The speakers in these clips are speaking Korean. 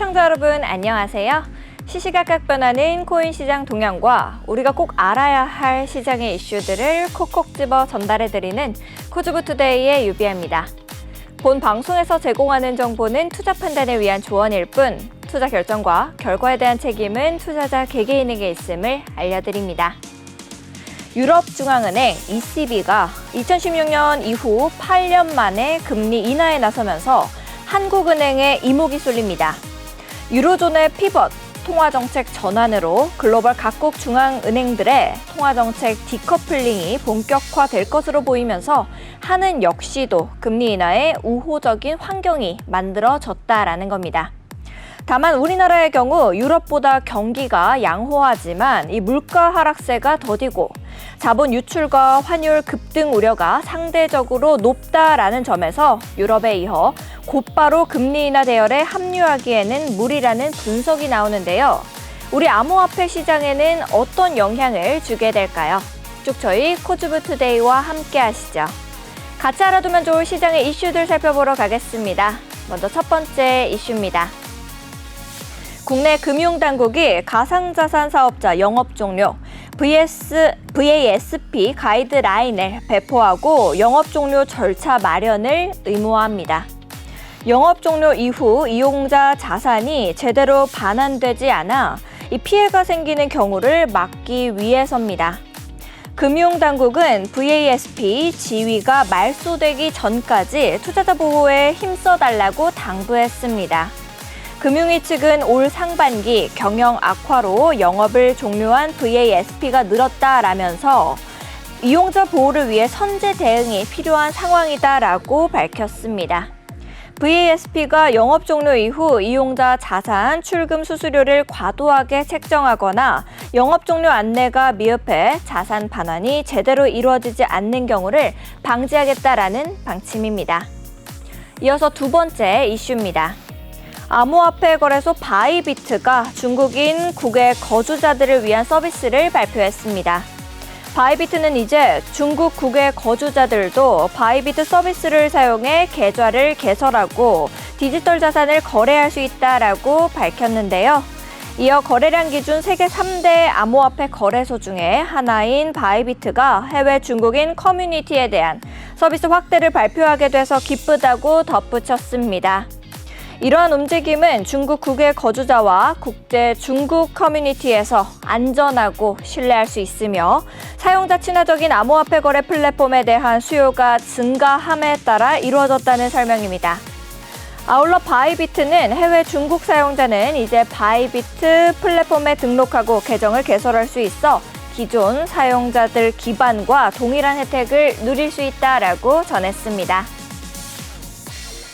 시청자 여러분 안녕하세요. 시시각각 변하는 코인 시장 동향과 우리가 꼭 알아야 할 시장의 이슈들을 콕콕 집어 전달해드리는 코즈부투데이의 유비아입니다. 본 방송에서 제공하는 정보는 투자 판단을 위한 조언일 뿐 투자 결정과 결과에 대한 책임은 투자자 개개인에게 있음을 알려드립니다. 유럽중앙은행 ECB가 2016년 이후 8년 만에 금리 인하에 나서면서 한국은행의 이목이 쏠립니다. 유로존의 피벗, 통화정책 전환으로 글로벌 각국 중앙은행들의 통화정책 디커플링이 본격화될 것으로 보이면서 한은 역시도 금리 인하에 우호적인 환경이 만들어졌다라는 겁니다. 다만 우리나라의 경우 유럽보다 경기가 양호하지만 이 물가 하락세가 더디고 자본 유출과 환율 급등 우려가 상대적으로 높다라는 점에서 유럽에 이어 곧바로 금리 인하 대열에 합류하기에는 무리라는 분석이 나오는데요. 우리 암호화폐 시장에는 어떤 영향을 주게 될까요? 쭉 저희 코즈부투데이와 함께 하시죠. 같이 알아두면 좋을 시장의 이슈들 살펴보러 가겠습니다. 먼저 첫 번째 이슈입니다. 국내 금융당국이 가상자산 사업자 영업 종료, VASP 가이드라인을 배포하고 영업 종료 절차 마련을 의무화합니다. 영업 종료 이후 이용자 자산이 제대로 반환되지 않아 이 피해가 생기는 경우를 막기 위해서입니다. 금융당국은 VASP 지위가 말소되기 전까지 투자자 보호에 힘써달라고 당부했습니다. 금융위 측은 올 상반기 경영 악화로 영업을 종료한 VASP가 늘었다라면서 이용자 보호를 위해 선제 대응이 필요한 상황이다라고 밝혔습니다. VASP가 영업 종료 이후 이용자 자산 출금 수수료를 과도하게 책정하거나 영업 종료 안내가 미흡해 자산 반환이 제대로 이루어지지 않는 경우를 방지하겠다라는 방침입니다. 이어서 두 번째 이슈입니다. 암호화폐 거래소 바이비트가 중국인 국외 거주자들을 위한 서비스를 발표했습니다. 바이비트는 이제 중국 국외 거주자들도 바이비트 서비스를 사용해 계좌를 개설하고 디지털 자산을 거래할 수 있다라고 밝혔는데요. 이어 거래량 기준 세계 3대 암호화폐 거래소 중에 하나인 바이비트가 해외 중국인 커뮤니티에 대한 서비스 확대를 발표하게 돼서 기쁘다고 덧붙였습니다. 이러한 움직임은 중국 국외 거주자와 국제 중국 커뮤니티에서 안전하고 신뢰할 수 있으며 사용자 친화적인 암호화폐 거래 플랫폼에 대한 수요가 증가함에 따라 이루어졌다는 설명입니다. 아울러 바이비트는 해외 중국 사용자는 이제 바이비트 플랫폼에 등록하고 계정을 개설할 수 있어 기존 사용자들 기반과 동일한 혜택을 누릴 수 있다라고 전했습니다.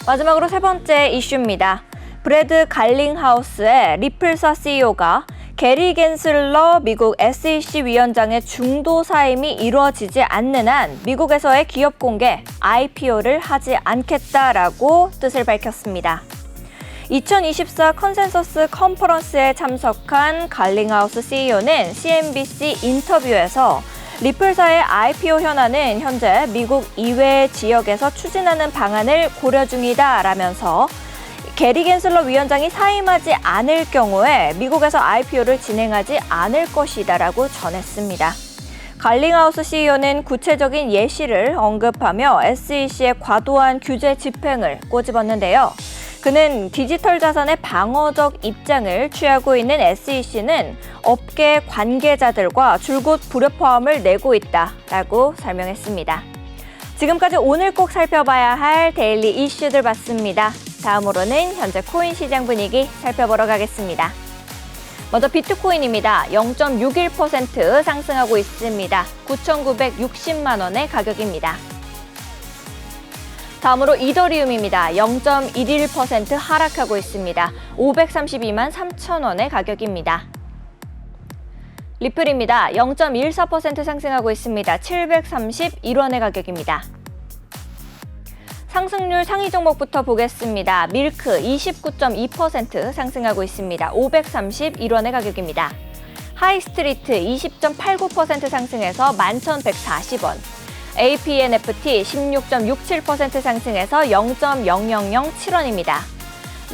마지막으로 세 번째 이슈입니다. 브래드 갈링하우스의 리플사 CEO가 게리 겐슬러 미국 SEC 위원장의 중도 사임이 이루어지지 않는 한 미국에서의 기업 공개, IPO를 하지 않겠다라고 뜻을 밝혔습니다. 2024 컨센서스 컨퍼런스에 참석한 갈링하우스 CEO는 CNBC 인터뷰에서 리플사의 IPO 현안은 현재 미국 이외 지역에서 추진하는 방안을 고려 중이다라면서 게리 겐슬러 위원장이 사임하지 않을 경우에 미국에서 IPO를 진행하지 않을 것이다라고 전했습니다. 갈링하우스 CEO는 구체적인 예시를 언급하며 SEC의 과도한 규제 집행을 꼬집었는데요. 그는 디지털 자산의 방어적 입장을 취하고 있는 SEC는 업계 관계자들과 줄곧 불협화음을 내고 있다라고 설명했습니다. 지금까지 오늘 꼭 살펴봐야 할 데일리 이슈들 봤습니다. 다음으로는 현재 코인 시장 분위기 살펴보러 가겠습니다. 먼저 비트코인입니다. 0.61% 상승하고 있습니다. 9,960만 원의 가격입니다. 다음으로 이더리움입니다. 0.11% 하락하고 있습니다. 532만 3천 원의 가격입니다. 리플입니다. 0.14% 상승하고 있습니다. 731원의 가격입니다. 상승률 상위 종목부터 보겠습니다. 밀크 29.2% 상승하고 있습니다. 531원의 가격입니다. 하이스트리트 20.89% 상승해서 11,140원. APNFT 16.67% 상승해서 0.0007원입니다.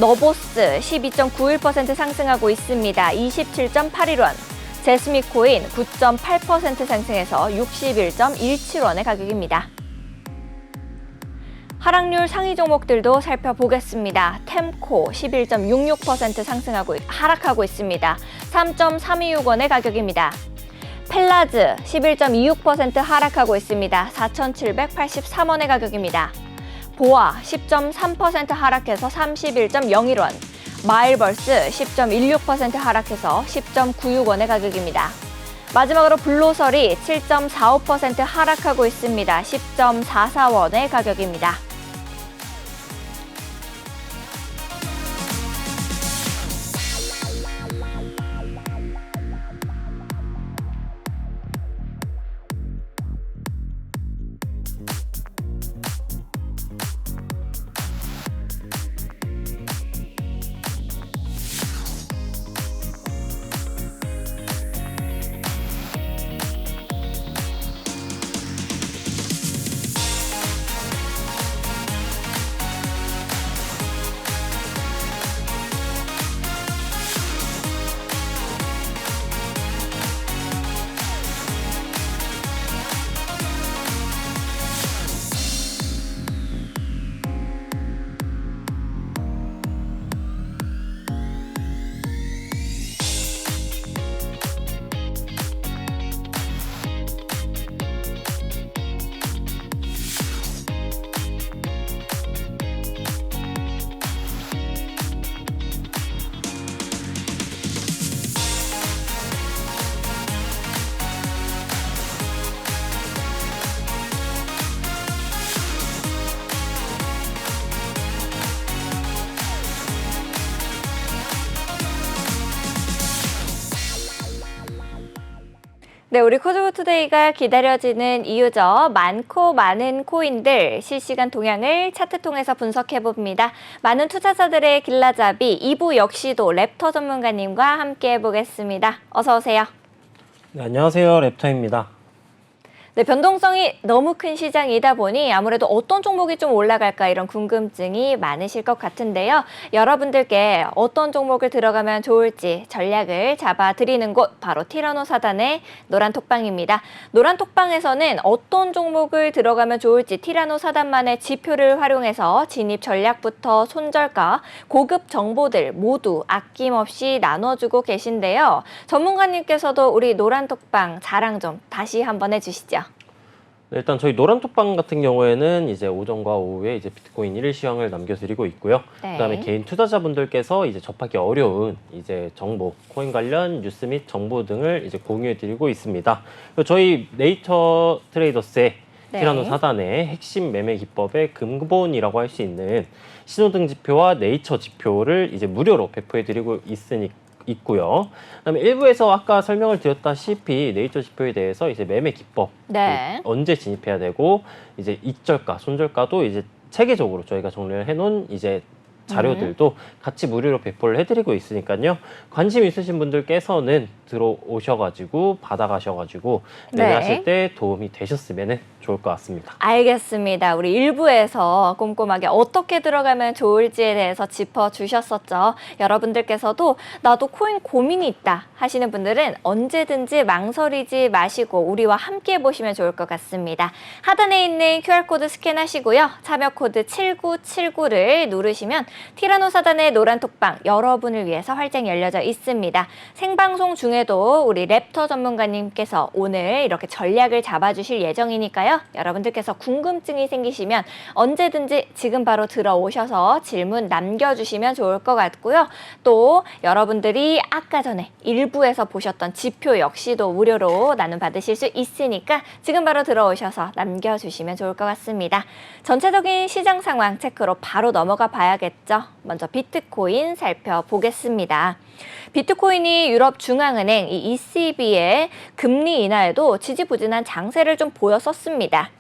너보스 12.91% 상승하고 있습니다. 27.81원. 제스미코인 9.8% 상승해서 61.17원의 가격입니다. 하락률 상위 종목들도 살펴보겠습니다. 템코 11.66% 하락하고 있습니다. 3.326원의 가격입니다. 펠라즈 11.26% 하락하고 있습니다. 4,783원의 가격입니다. 보아 10.3% 하락해서 31.01원. 마일벌스 10.16% 하락해서 10.96원의 가격입니다. 마지막으로 블로설이 7.45% 하락하고 있습니다. 10.44원의 가격입니다. 네, 우리 코즈모투데이가 기다려지는 이유죠. 많고 많은 코인들 실시간 동향을 차트 통해서 분석해봅니다. 많은 투자자들의 길라잡이 2부 역시도 랩터 전문가님과 함께 해보겠습니다. 어서 오세요. 네, 안녕하세요. 랩터입니다. 네, 변동성이 너무 큰 시장이다 보니 아무래도 어떤 종목이 좀 올라갈까 이런 궁금증이 많으실 것 같은데요. 여러분들께 어떤 종목을 들어가면 좋을지 전략을 잡아드리는 곳 바로 티라노사단의 노란톡방입니다. 노란톡방에서는 어떤 종목을 들어가면 좋을지 티라노사단만의 지표를 활용해서 진입 전략부터 손절가, 고급 정보들 모두 아낌없이 나눠주고 계신데요. 전문가님께서도 우리 노란톡방 자랑 좀 다시 한번 해주시죠. 일단 저희 노란톡방 같은 경우에는 이제 오전과 오후에 이제 비트코인 1일 시황을 남겨드리고 있고요. 네. 그다음에 개인 투자자분들께서 이제 접하기 어려운 이제 정보, 코인 관련 뉴스 및 정보 등을 이제 공유해드리고 있습니다. 그리고 저희 네이처 트레이더스의 네. 티라노 사단의 핵심 매매 기법의 근본이라고 할 수 있는 신호등 지표와 네이처 지표를 이제 무료로 배포해드리고 있고요. 그다음에 일부에서 아까 설명을 드렸다시피 네이처 지표에 대해서 이제 매매 기법, 네. 언제 진입해야 되고 이제 익절가, 손절가도 이제 체계적으로 저희가 정리를 해놓은 이제 자료들도 같이 무료로 배포를 해드리고 있으니까요. 관심 있으신 분들께서는 들어오셔가지고 받아가셔가지고 매매하실 때 도움이 되셨으면 좋을 것 같습니다. 알겠습니다. 우리 1부에서 꼼꼼하게 어떻게 들어가면 좋을지에 대해서 짚어주셨었죠. 여러분들께서도 나도 코인 고민이 있다 하시는 분들은 언제든지 망설이지 마시고 우리와 함께 해보시면 좋을 것 같습니다. 하단에 있는 QR코드 스캔하시고요. 참여 코드 7979를 누르시면 티라노사단의 노란톡방 여러분을 위해서 활짝 열려져 있습니다. 생방송 중에도 우리 랩터 전문가님께서 오늘 이렇게 전략을 잡아주실 예정이니까요. 여러분들께서 궁금증이 생기시면 언제든지 지금 바로 들어오셔서 질문 남겨주시면 좋을 것 같고요. 또 여러분들이 아까 전에 일부에서 보셨던 지표 역시도 무료로 나눔받으실 수 있으니까 지금 바로 들어오셔서 남겨주시면 좋을 것 같습니다. 전체적인 시장 상황 체크로 바로 넘어가 봐야겠죠. 먼저 비트코인 살펴보겠습니다. 비트코인이 유럽 중앙은행 이 ECB의 금리 인하에도 지지부진한 장세를 좀 보였었습니다.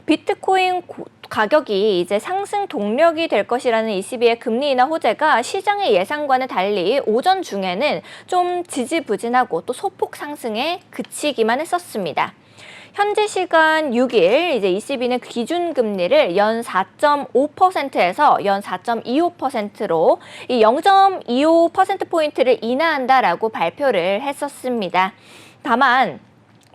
비트코인 가격이 이제 상승 동력이 될 것이라는 ECB의 금리 인하 호재가 시장의 예상과는 달리 오전 중에는 좀 지지부진하고 또 소폭 상승에 그치기만 했었습니다. 현재 시간 6일 이제 ECB는 기준금리를 연 4.5%에서 연 4.25%로 이 0.25%포인트를 인하한다라고 발표를 했었습니다. 다만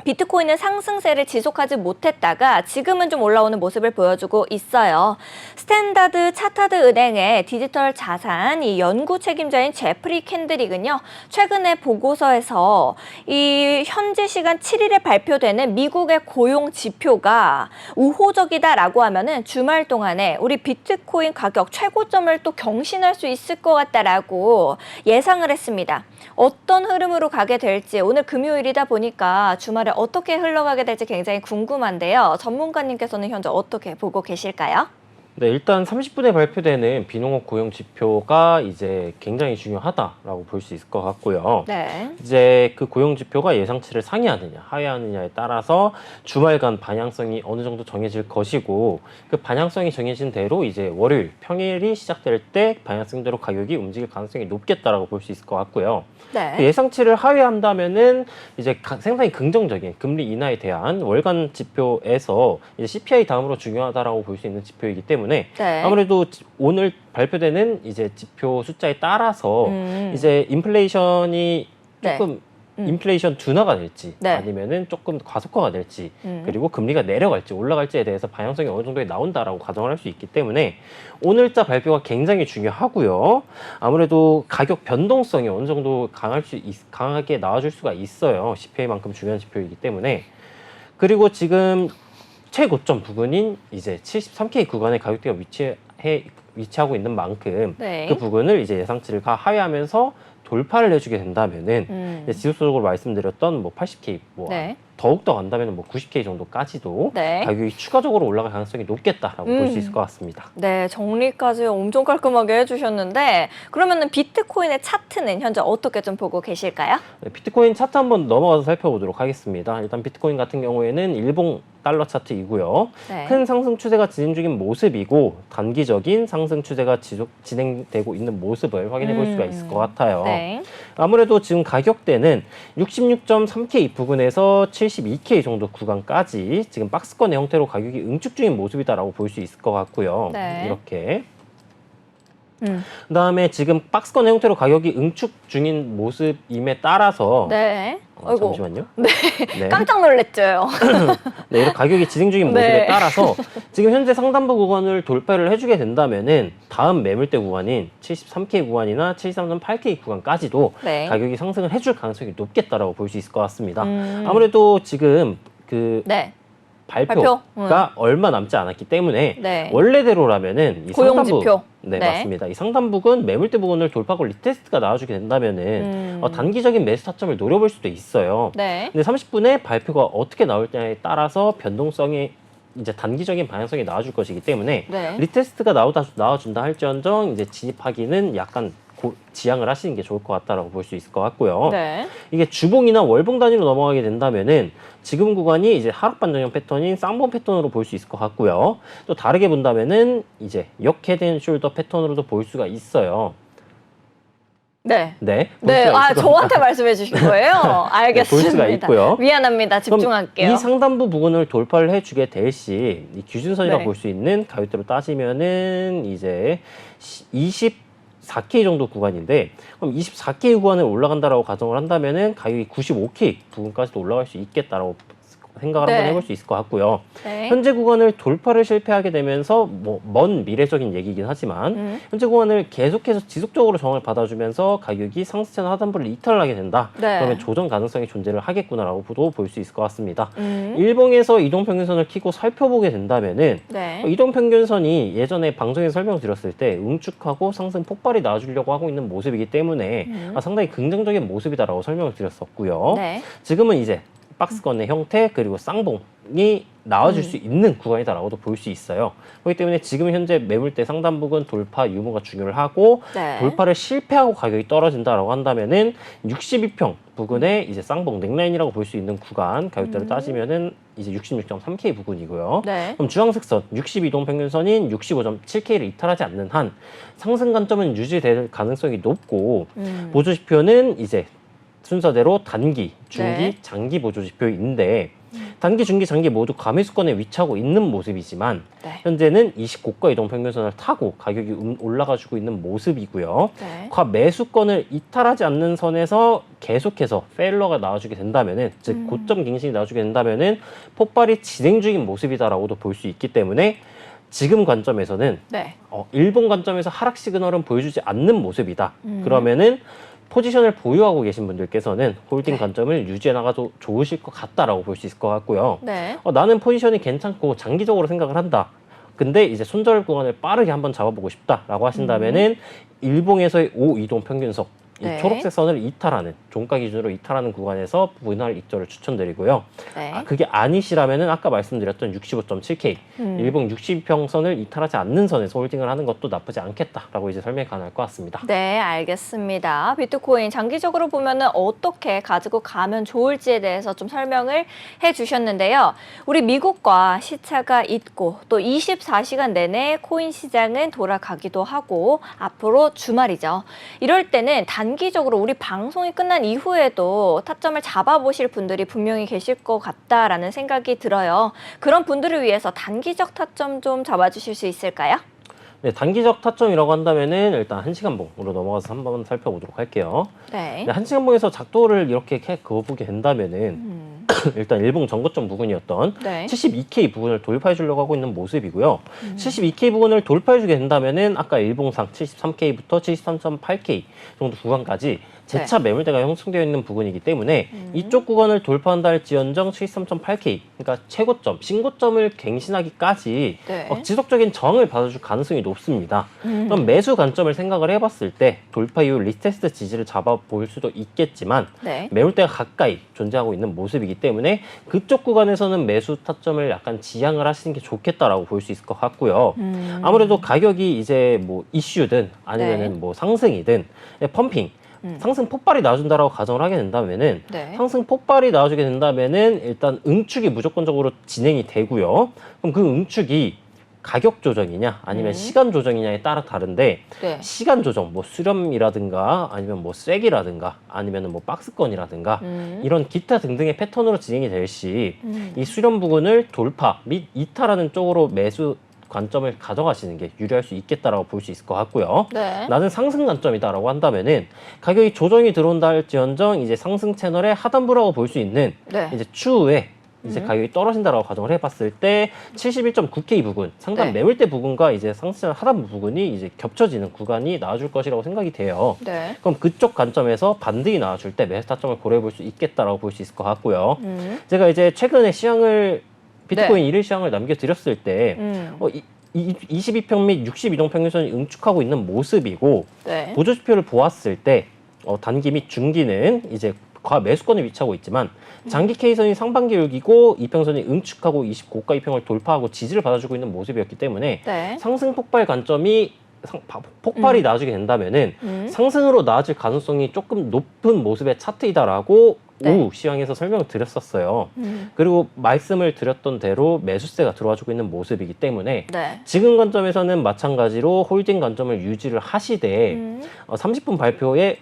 비트코인은 상승세를 지속하지 못했다가 지금은 좀 올라오는 모습을 보여주고 있어요. 스탠다드 차타드 은행의 디지털 자산 이 연구 책임자인 제프리 캔드릭은요. 최근에 보고서에서 이 현재 시간 7일에 발표되는 미국의 고용 지표가 우호적이다라고 하면은 주말 동안에 우리 비트코인 가격 최고점을 또 경신할 수 있을 것 같다라고 예상을 했습니다. 어떤 흐름으로 가게 될지 오늘 금요일이다 보니까 주말에 어떻게 흘러가게 될지 굉장히 궁금한데요. 전문가님께서는 현재 어떻게 보고 계실까요? 네, 일단 30분에 발표되는 비농업 고용 지표가 이제 굉장히 중요하다라고 볼 수 있을 것 같고요. 네. 이제 그 고용 지표가 예상치를 상회하느냐, 하회하느냐에 따라서 주말간 방향성이 어느 정도 정해질 것이고 그 방향성이 정해진 대로 이제 월요일, 평일이 시작될 때 방향성대로 가격이 움직일 가능성이 높겠다라고 볼 수 있을 것 같고요. 네. 그 예상치를 하회한다면은 이제 상당히 긍정적인 금리 인하에 대한 월간 지표에서 이제 CPI 다음으로 중요하다라고 볼 수 있는 지표이기 때문에 네. 아무래도 오늘 발표되는 이제 지표 숫자에 따라서 이제 인플레이션이 조금 인플레이션 둔화가 될지 네. 아니면은 조금 과속화가 될지 그리고 금리가 내려갈지 올라갈지에 대해서 방향성이 어느 정도에 나온다라고 가정을 할 수 있기 때문에 오늘자 발표가 굉장히 중요하고요. 아무래도 가격 변동성이 어느 정도 강하게 나와줄 수가 있어요. CPI만큼 중요한 지표이기 때문에. 그리고 지금 최고점 부근인 이제 73K 구간의 가격대가 위치하고 있는 만큼 네. 그 부근을 이제 예상치를 하회하면서 돌파를 해주게 된다면은 이제 지속적으로 말씀드렸던 뭐 80K 네. 더욱더 간다면 뭐 90K 정도까지도 네. 가격이 추가적으로 올라갈 가능성이 높겠다라고 볼 수 있을 것 같습니다. 네, 정리까지 엄청 깔끔하게 해주셨는데 그러면은 비트코인의 차트는 현재 어떻게 좀 보고 계실까요? 네, 비트코인 차트 한번 넘어가서 살펴보도록 하겠습니다. 일단 비트코인 같은 경우에는 일봉 달러 차트이고요. 네. 큰 상승 추세가 진행 중인 모습이고 단기적인 상승 추세가 진행되고 있는 모습을 확인해 볼 수가 있을 것 같아요. 네. 아무래도 지금 가격대는 66.3K 부근에서 72K 정도 구간까지 지금 박스권의 형태로 가격이 응축 중인 모습이다라고 볼 수 있을 것 같고요. 네. 이렇게. 그다음에 지금 박스권 형태로 가격이 응축 중인 모습임에 따라서 네. 아이고. 잠시만요. 네. 네. 깜짝 놀랐죠. 네, 이렇게 가격이 진행 중인 모습에 네. 따라서 지금 현재 상단부 구간을 돌파를 해주게 된다면은 다음 매물대 구간인 73K 구간이나 73.8K 구간까지도 네. 가격이 상승을 해줄 가능성이 높겠다라고 볼 수 있을 것 같습니다. 아무래도 지금 그 네. 발표가 얼마 남지 않았기 때문에 네. 원래대로라면은 이 고용 상단부 지표. 네, 네. 맞습니다. 이 상단부근 매물대 부근을 돌파하고 리테스트가 나와주게 된다면은 단기적인 매수 타점을 노려볼 수도 있어요. 네. 근데 30분에 발표가 어떻게 나올냐에 따라서 변동성이 이제 단기적인 방향성이 나와줄 것이기 때문에 네. 리테스트가 나와준다 할지언정 이제 진입하기는 약간 지양을 하시는 게 좋을 것 같다라고 볼 수 있을 것 같고요. 네. 이게 주봉이나 월봉 단위로 넘어가게 된다면은 지금 구간이 이제 하락 반전형 패턴인 쌍봉 패턴으로 볼 수 있을 것 같고요. 또 다르게 본다면은 이제 역 헤드 앤 숄더 패턴으로도 볼 수가 있어요. 네. 네. 네. 아, 저한테 말씀해 주신 거예요? 알겠습니다. 볼 수가 있고요. 미안합니다. 집중할게요. 이 상단부 부분을 돌파를 해주게 될 시 이 기준선이라고 네. 볼 수 있는 가격대로 따지면은 이제 24K 정도 구간인데 그럼 24K 구간을 올라간다라고 가정을 한다면은 가격이 95K 부분까지도 올라갈 수 있겠다라고 생각을 네. 한번 해볼 수 있을 것 같고요. 네. 현재 구간을 돌파를 실패하게 되면서 뭐 먼 미래적인 얘기긴 하지만 현재 구간을 계속해서 지속적으로 정을 받아주면서 가격이 상승세나 하단부를 이탈하게 된다. 네. 그러면 조정 가능성이 존재를 하겠구나라고도 볼 수 있을 것 같습니다. 일봉에서 이동평균선을 키고 살펴보게 된다면은 네. 이동평균선이 예전에 방송에서 설명드렸을 때 응축하고 상승 폭발이 나와주려고 하고 있는 모습이기 때문에 상당히 긍정적인 모습이다라고 설명을 드렸었고요. 네. 지금은 이제 박스권의 형태 그리고 쌍봉이 나와줄 수 있는 구간이다라고도 볼 수 있어요. 그렇기 때문에 지금 현재 매물대 상단부근 돌파 유무가 중요를 하고 네. 돌파를 실패하고 가격이 떨어진다라고 한다면은 62평 부근에 이제 쌍봉 넥라인이라고 볼 수 있는 구간 가격대로 따지면은 이제 66.3K 부근이고요. 네. 그럼 주황색선 62동 평균선인 65.7K를 이탈하지 않는 한 상승 관점은 유지될 가능성이 높고 보조지표는 이제 순서대로 단기, 중기, 네. 장기 보조지표인데 단기, 중기, 장기 모두 과매수권에 위치하고 있는 모습이지만 네. 현재는 20고가 이동 평균선을 타고 가격이 올라가지고 있는 모습이고요. 네. 과매수권을 이탈하지 않는 선에서 계속해서 페일러가 나와주게 된다면은, 즉 고점 갱신이 나와주게 된다면은 폭발이 진행 중인 모습이다라고도 볼 수 있기 때문에 지금 관점에서는 네. 일본 관점에서 하락 시그널은 보여주지 않는 모습이다. 그러면은 포지션을 보유하고 계신 분들께서는 홀딩 네. 관점을 유지해 나가도 좋으실 것 같다라고 볼 수 있을 것 같고요. 네. 나는 포지션이 괜찮고 장기적으로 생각을 한다. 근데 이제 손절 구간을 빠르게 한번 잡아보고 싶다라고 하신다면은 일봉에서의 5이동 평균석, 이 네. 초록색 선을 이탈하는, 종가 기준으로 이탈하는 구간에서 분할 익절을 추천드리고요. 네. 그게 아니시라면은 아까 말씀드렸던 65.7K, 일봉 60평선을 이탈하지 않는 선에서 홀딩을 하는 것도 나쁘지 않겠다라고 이제 설명이 가능할 것 같습니다. 네, 알겠습니다. 비트코인 장기적으로 보면은 어떻게 가지고 가면 좋을지에 대해서 좀 설명을 해주셨는데요. 우리 미국과 시차가 있고 또 24시간 내내 코인 시장은 돌아가기도 하고 앞으로 주말이죠. 이럴 때는 단기적으로 우리 방송이 끝난 이후에도 타점을 잡아보실 분들이 분명히 계실 것 같다라는 생각이 들어요. 그런 분들을 위해서 단기적 타점 좀 잡아주실 수 있을까요? 네, 단기적 타점이라고 한다면은 일단 1시간봉으로 넘어가서 한번 살펴보도록 할게요. 네. 네, 1시간봉에서 작도를 이렇게 그어보게 된다면은 일단 일봉 전고점 부근이었던 네. 72K 부근을 돌파해 주려고 하고 있는 모습이고요. 72K 부근을 돌파해 주게 된다면은 아까 일봉상 73K부터 73.8K 정도 구간까지 재차 매물대가 형성되어 있는 부분이기 때문에 이쪽 구간을 돌파한다 할지언정 73.8K, 그러니까 최고점, 신고점을 갱신하기까지 네. 지속적인 저항을 받아줄 가능성이 높습니다. 그럼 매수 관점을 생각을 해봤을 때 돌파 이후 리테스트 지지를 잡아볼 수도 있겠지만 네. 매물대가 가까이 존재하고 있는 모습이기 때문에 그쪽 구간에서는 매수 타점을 약간 지양을 하시는 게 좋겠다라고 볼 수 있을 것 같고요. 아무래도 가격이 이제 뭐 이슈든 아니면은 네. 뭐 상승이든 펌핑, 상승 폭발이 나와준다라고 가정을 하게 된다면은 네. 상승 폭발이 나와주게 된다면은 일단 응축이 무조건적으로 진행이 되고요. 그럼 그 응축이 가격 조정이냐 아니면 시간 조정이냐에 따라 다른데 네. 시간 조정, 뭐 수렴이라든가 아니면 뭐 쐐기라든가 아니면 뭐 박스권이라든가 이런 기타 등등의 패턴으로 진행이 될 시 이 수렴 부분을 돌파 및 이탈하는 쪽으로 매수 관점을 가져가시는 게 유리할 수 있겠다라고 볼 수 있을 것 같고요. 네. 나는 상승 관점이다라고 한다면은 가격이 조정이 들어온다 할지언정 이제 상승 채널의 하단부라고 볼 수 있는 네. 이제 추후에 이제 가격이 떨어진다라고 가정을 해봤을 때 71.9K 부근, 상단 네. 매물대 부근과 이제 상승 채널 하단부 부근이 이제 겹쳐지는 구간이 나와줄 것이라고 생각이 돼요. 네. 그럼 그쪽 관점에서 반등이 나와줄 때 매수 타점을 고려해 볼 수 있겠다라고 볼 수 있을 것 같고요. 제가 이제 최근에 비트코인 일일 시황을 남겨드렸을 때 22평 및 60이동 평균선이 응축하고 있는 모습이고 네. 보조지표를 보았을 때 단기 및 중기는 이제 과매수권에 위치하고 있지만 장기 K선이 상반기 열기고 이평선이 응축하고 20고가 이평을 돌파하고 지지를 받아주고 있는 모습이었기 때문에 네. 상승 폭발 관점이 폭발이 나아지게 된다면은 상승으로 나아질 가능성이 조금 높은 모습의 차트이다라고 네. 오후 시황에서 설명을 드렸었어요. 그리고 말씀을 드렸던 대로 매수세가 들어와주고 있는 모습이기 때문에 네. 지금 관점에서는 마찬가지로 홀딩 관점을 유지를 하시되 30분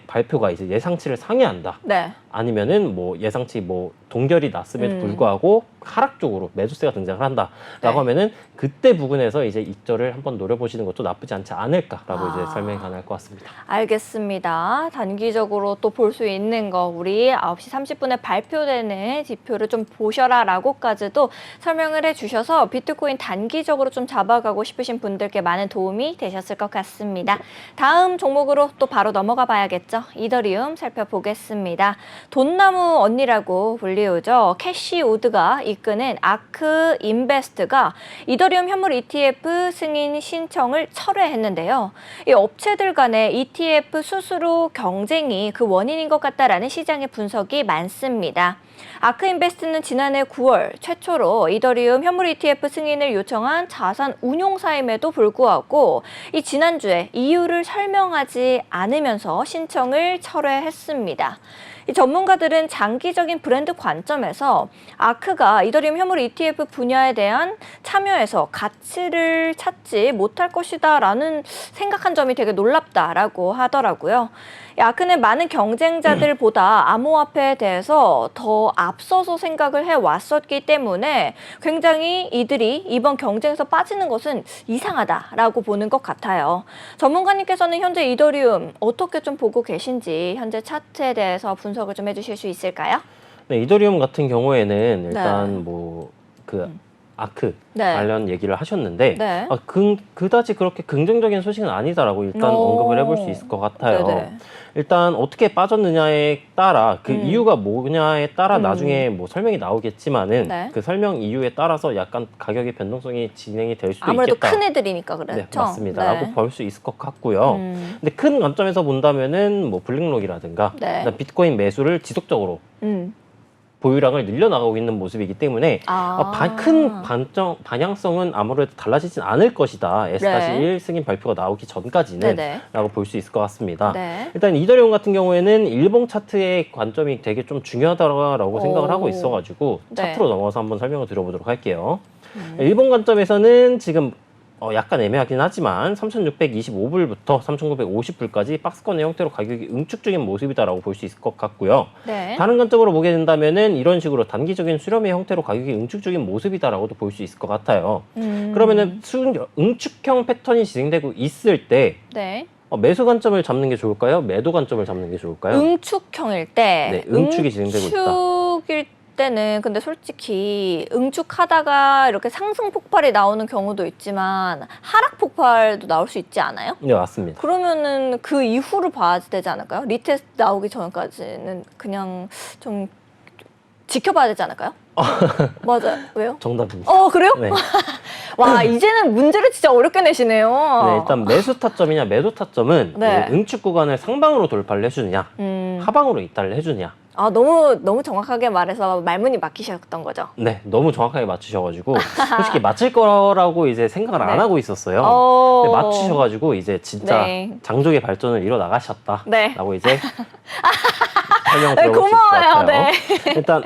발표가 이제 예상치를 상회한다. 네. 아니면은 뭐 예상치 뭐 동결이 났음에도 불구하고 하락 쪽으로 매수세가 등장을 한다라고 네. 하면은 그때 부분에서 이제 익절을 한번 노려보시는 것도 나쁘지 않지 않을까라고 이제 설명이 가능할 것 같습니다. 알겠습니다. 단기적으로 또 볼 수 있는 거 우리 9시 30분에 발표되는 지표를 좀 보셔라라고까지도 설명을 해주셔서 비트코인 단기적으로 좀 잡아가고 싶으신 분들께 많은 도움이 되셨을 것 같습니다. 다음 종목으로 또 바로 넘어가 봐야겠죠. 이더리움 살펴보겠습니다. 돈나무 언니라고 불리우죠. 캐시우드가 이끄는 아크 인베스트가 이더리움 현물 ETF 승인 신청을 철회했는데요. 이 업체들 간의 ETF 수수료 경쟁이 그 원인인 것 같다라는 시장의 분석이 많습니다. 아크인베스트는 지난해 9월 최초로 이더리움 현물 ETF 승인을 요청한 자산 운용사임에도 불구하고 이 지난주에 이유를 설명하지 않으면서 신청을 철회했습니다. 이 전문 전문가들은 장기적인 브랜드 관점에서 아크가 이더리움 현물 ETF 분야에 대한 참여에서 가치를 찾지 못할 것이다라는 생각한 점이 되게 놀랍다라고 하더라고요. 아크는 많은 경쟁자들보다 암호화폐에 대해서 더 앞서서 생각을 해왔었기 때문에 굉장히 이들이 이번 경쟁에서 빠지는 것은 이상하다라고 보는 것 같아요. 전문가님께서는 현재 이더리움 어떻게 좀 보고 계신지 현재 차트에 대해서 분석을 좀 해주실 수 있을까요? 네, 이더리움 같은 경우에는 일단 아크 네. 관련 얘기를 하셨는데 네. 그다지 그렇게 긍정적인 소식은 아니다라고 일단 언급을 해볼 수 있을 것 같아요. 네네. 일단 어떻게 빠졌느냐에 따라 그 이유가 뭐냐에 따라 나중에 뭐 설명이 나오겠지만은 네. 그 설명 이유에 따라서 약간 가격의 변동성이 진행이 될 수도 아무래도 있겠다. 큰 애들이니까 그렇죠. 네, 맞습니다. 네. 라고 볼 수 있을 것 같고요. 근데 큰 관점에서 본다면은 뭐 블랙록이라든가 네. 그다음 비트코인 매수를 지속적으로 음. 보유량을 늘려나가고 있는 모습이기 때문에 큰 방향성은 아무래도 달라지진 않을 것이다. S-1 승인 발표가 나오기 전까지는 네네. 라고 볼 수 있을 것 같습니다. 네. 일단 이더리움 같은 경우에는 일봉 차트의 관점이 되게 좀 중요하다고 생각을 하고 있어가지고 네. 차트로 넘어가서 한번 설명을 드려보도록 할게요. 일본 관점에서는 지금 약간 애매하긴 하지만 3,625불부터 3,950불까지 박스권의 형태로 가격이 응축 중인 모습이다라고 볼 수 있을 것 같고요. 네. 다른 관점으로 보게 된다면은 이런 식으로 단기적인 수렴의 형태로 가격이 응축 중인 모습이다라고도 볼 수 있을 것 같아요. 그러면은 응축형 패턴이 진행되고 있을 때 네. 매수 관점을 잡는 게 좋을까요? 매도 관점을 잡는 게 좋을까요? 응축형일 때, 네, 응축이 진행되고 있다. 응축일 때는 근데 솔직히 응축하다가 이렇게 상승 폭발이 나오는 경우도 있지만 하락 폭발도 나올 수 있지 않아요? 네, 맞습니다. 그러면은 그 이후를 봐야 되지 않을까요? 리테스트 나오기 전까지는 그냥 좀 지켜봐야 되지 않을까요? 맞아요. 왜요? 정답입니다. 그래요? 네. 와, 이제는 문제를 진짜 어렵게 내시네요. 네, 일단 매수 타점이냐 매도 타점은 네. 응축 구간을 상방으로 돌파를 해주느냐 하방으로 이탈을 해주느냐. 너무 정확하게 말해서 말문이 막히셨던 거죠. 네, 너무 정확하게 맞추셔가지고 솔직히 맞힐 거라고 이제 생각을 안 하고 있었어요. 근데 맞추셔가지고 이제 진짜 네. 장족의 발전을 이뤄 나가셨다라고 네. 이제 설명 들어볼 수 있을 것 고마워요. 같아요. 네. 일단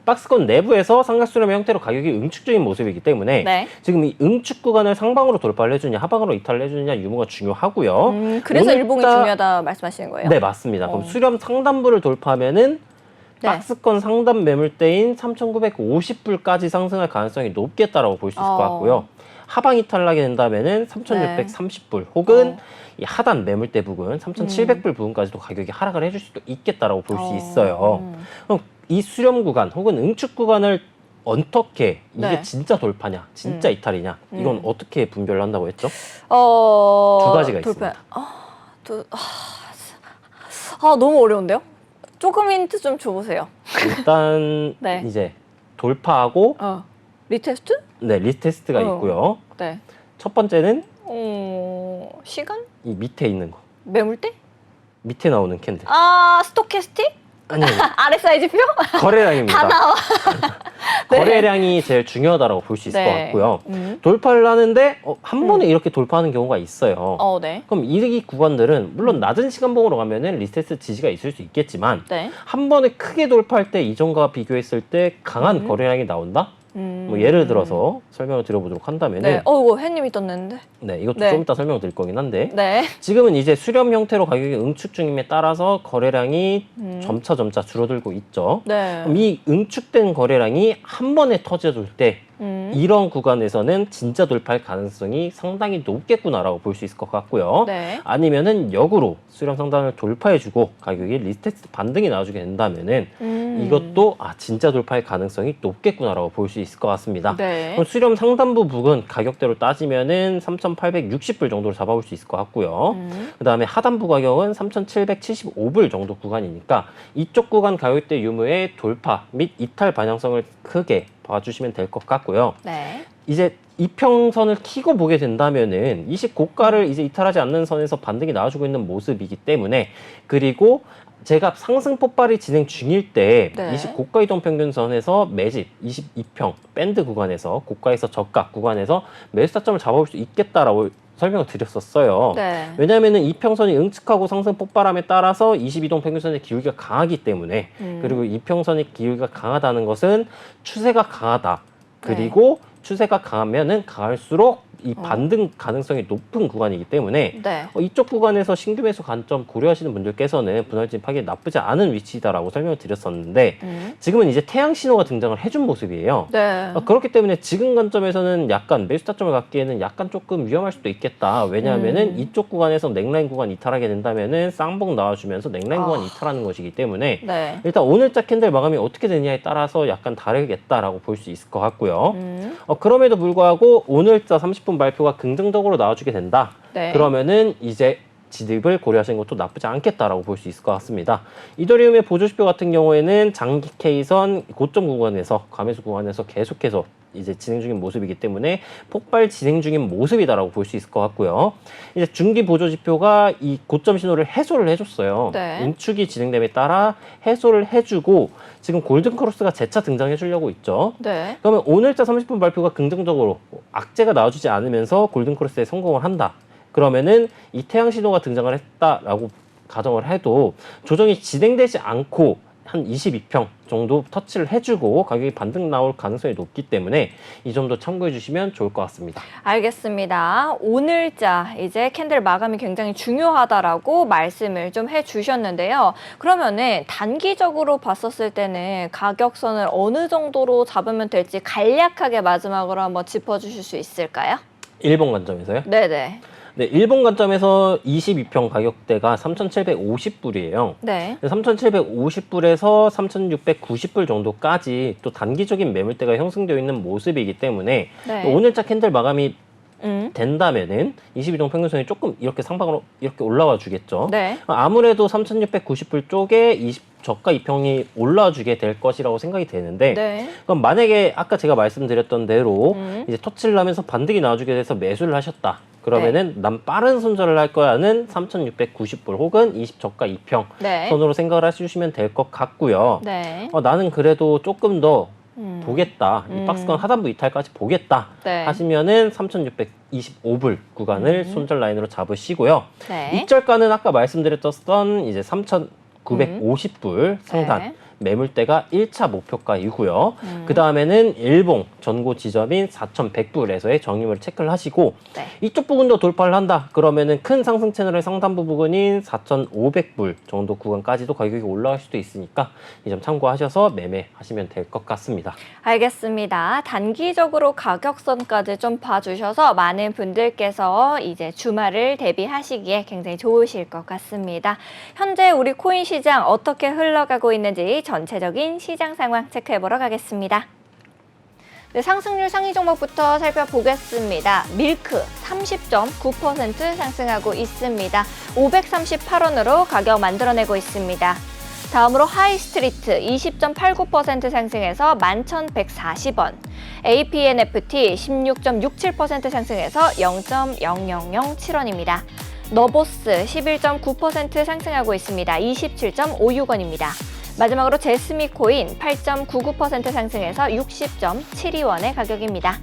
박스권 내부에서 삼각수렴의 형태로 가격이 응축적인 모습이기 때문에 네. 지금 이 응축 구간을 상방으로 돌파를 해주냐 하방으로 이탈을 해주느냐 유무가 중요하고요. 그래서 일봉이 오늘자- 중요하다 말씀하시는 거예요? 네, 맞습니다. 그럼 수렴 상단부를 돌파하면은 네. 박스권 상단 매물대인 3,950불까지 상승할 가능성이 높겠다라고 볼 수 있을 것 같고요. 하방 이탈하게 된다면은 3,630불 혹은 이 하단 매물대 부근 3,700불 부근까지도 가격이 하락을 해줄 수도 있겠다라고 볼 수 있어요. 그럼 이 수렴 구간 혹은 응축 구간을 어떻게 이게 네. 진짜 돌파냐, 진짜 이탈이냐 이건 어떻게 분별을 한다고 했죠? 두 가지가 있습니다. 너무 어려운데요? 조금 힌트 좀 줘보세요. 일단 네. 이제 돌파하고 리테스트? 네, 리테스트가 있고요. 네. 첫 번째는 시간? 이 밑에 있는 거. 매물대? 밑에 나오는 캔들. 스토캐스틱? 아니요. RSI지표? 거래량입니다. 다 나와. 네. 거래량이 제일 중요하다고 볼 수 있을 네. 것 같고요. 돌파를 하는데 한 번에 이렇게 돌파하는 경우가 있어요. 네. 그럼 이 구간들은 물론 낮은 시간봉으로 가면은 리테스트 지지가 있을 수 있겠지만 네. 한 번에 크게 돌파할 때 이전과 비교했을 때 강한 거래량이 나온다? 뭐 예를 들어서 설명을 드려보도록 한다면은 네. 이거 햇님이 떴는데. 네, 이것도 네. 좀 이따 설명을 드릴 거긴 한데 네. 지금은 이제 수렴 형태로 가격이 응축 중임에 따라서 거래량이 점차 줄어들고 있죠. 네. 그럼 이 응축된 거래량이 한 번에 터져줄 때 이런 구간에서는 진짜 돌파할 가능성이 상당히 높겠구나라고 볼 수 있을 것 같고요. 네. 아니면은 역으로 수렴 상단을 돌파해주고 가격이 리테스트 반등이 나와주게 된다면은 이것도 진짜 돌파할 가능성이 높겠구나라고 볼 수 있을 것 같습니다. 네. 그럼 수렴 상단부 부근 가격대로 따지면은 3,860불 정도로 잡아볼 수 있을 것 같고요. 그 다음에 하단부 가격은 3,775불 정도 구간이니까 이쪽 구간 가격대 유무의 돌파 및 이탈 반영성을 크게 봐주시면 될 것 같고요. 네. 이제 이평선을 키고 보게 된다면은 20고가를 이제 이탈하지 않는 선에서 반등이 나와주고 있는 모습이기 때문에, 그리고 제가 상승 폭발이 진행 중일 때 네. 20고가 이동평균선에서 매집 22평 밴드 구간에서 고가에서 저가 구간에서 매수 타점을 잡아볼 수 있겠다라고 설명을 드렸었어요. 네. 왜냐하면 이평선이 응축하고 상승 폭발함에 따라서 22동 평균선의 기울기가 강하기 때문에, 그리고 이평선의 기울기가 강하다는 것은 추세가 강하다. 그리고 추세가 강하면은 강할수록 이 반등 가능성이 높은 구간이기 때문에 네. 이쪽 구간에서 신규 매수 관점 고려하시는 분들께서는 분할 진입하기 나쁘지 않은 위치다라고 설명을 드렸었는데, 지금은 이제 태양 신호가 등장을 해준 모습이에요. 네. 그렇기 때문에 지금 관점에서는 약간 매수 타점을 갖기에는 약간 조금 위험할 수도 있겠다. 왜냐하면은 이쪽 구간에서 넥라인 구간 이탈하게 된다면은 쌍봉 나와주면서 넥라인 구간 이탈하는 것이기 때문에 네. 일단 오늘자 캔들 마감이 어떻게 되느냐에 따라서 약간 다르겠다라고 볼 수 있을 것 같고요. 그럼에도 불구하고 오늘자 30분 발표가 긍정적으로 나와주게 된다. 네. 그러면은 이제 진입을 고려하시는 것도 나쁘지 않겠다라고 볼 수 있을 것 같습니다. 이더리움의 보조지표 같은 경우에는 장기 K선 고점 구간에서 과매수 구간에서 계속해서 이제 진행 중인 모습이기 때문에 폭발 진행 중인 모습이다라고 볼 수 있을 것 같고요. 이제 중기 보조지표가 이 고점 신호를 해소를 해줬어요. 네. 응축이 진행됨에 따라 해소를 해주고 지금 골든크로스가 재차 등장해 주려고 있죠. 네. 그러면 오늘자 30분 발표가 긍정적으로 악재가 나와주지 않으면서 골든크로스에 성공을 한다. 그러면은 이 태양 신호가 등장을 했다라고 가정을 해도 조정이 진행되지 않고 한 22평 정도 터치를 해주고 가격이 반등 나올 가능성이 높기 때문에 이 점도 참고해 주시면 좋을 것 같습니다. 알겠습니다. 오늘자 이제 캔들 마감이 굉장히 중요하다라고 말씀을 좀 해주셨는데요. 그러면은 단기적으로 봤었을 때는 가격선을 어느 정도로 잡으면 될지 간략하게 마지막으로 한번 짚어주실 수 있을까요? 일본 관점에서요? 네네. 네, 일본 관점에서 22평 가격대가 3,750불이에요. 네. 3,750불에서 3,690불 정도까지 또 단기적인 매물대가 형성되어 있는 모습이기 때문에 네. 오늘자 캔들 마감이 된다면은 22동 평균선이 조금 이렇게 상방으로 이렇게 올라와 주겠죠. 네. 아무래도 3,690불 쪽에 저가 2평이 올라와 주게 될 것이라고 생각이 되는데, 네. 그럼 만약에 아까 제가 말씀드렸던 대로 이제 터치를 하면서 반등이 나와주게 돼서 매수를 하셨다. 그러면은 난 빠른 손절을 할 거야는 3,690불 혹은 20저가 2평 네. 선으로 생각을 하시면 될 것 같고요. 네. 나는 그래도 조금 더 보겠다. 이 박스권 하단부 이탈까지 보겠다. 네. 하시면은 3,625불 구간을 손절 라인으로 잡으시고요. 네. 이절가는 아까 말씀드렸던 이제 3,950불 상단. 네. 매물대가 1차 목표가이고요. 그 다음에는 일봉 전고 지점인 4,100불에서의 정리물을 체크를 하시고 네. 이쪽 부분도 돌파를 한다. 그러면은 큰 상승 채널의 상단부 부근인 4,500불 정도 구간까지도 가격이 올라갈 수도 있으니까 이 점 참고하셔서 매매하시면 될 것 같습니다. 알겠습니다. 단기적으로 가격선까지 좀 봐주셔서 많은 분들께서 이제 주말을 대비하시기에 굉장히 좋으실 것 같습니다. 현재 우리 코인 시장 어떻게 흘러가고 있는지 전체적인 시장 상황 체크해보러 가겠습니다. 네, 상승률 상위 종목부터 살펴보겠습니다. 밀크 30.9% 상승하고 있습니다. 538원으로 가격 만들어내고 있습니다. 다음으로 하이스트리트 20.89% 상승해서 11,140원. APNFT 16.67% 상승해서 0.0007원입니다. 너보스 11.9% 상승하고 있습니다. 27.56원입니다. 마지막으로 제스미코인 8.99% 상승해서 60.72원의 가격입니다.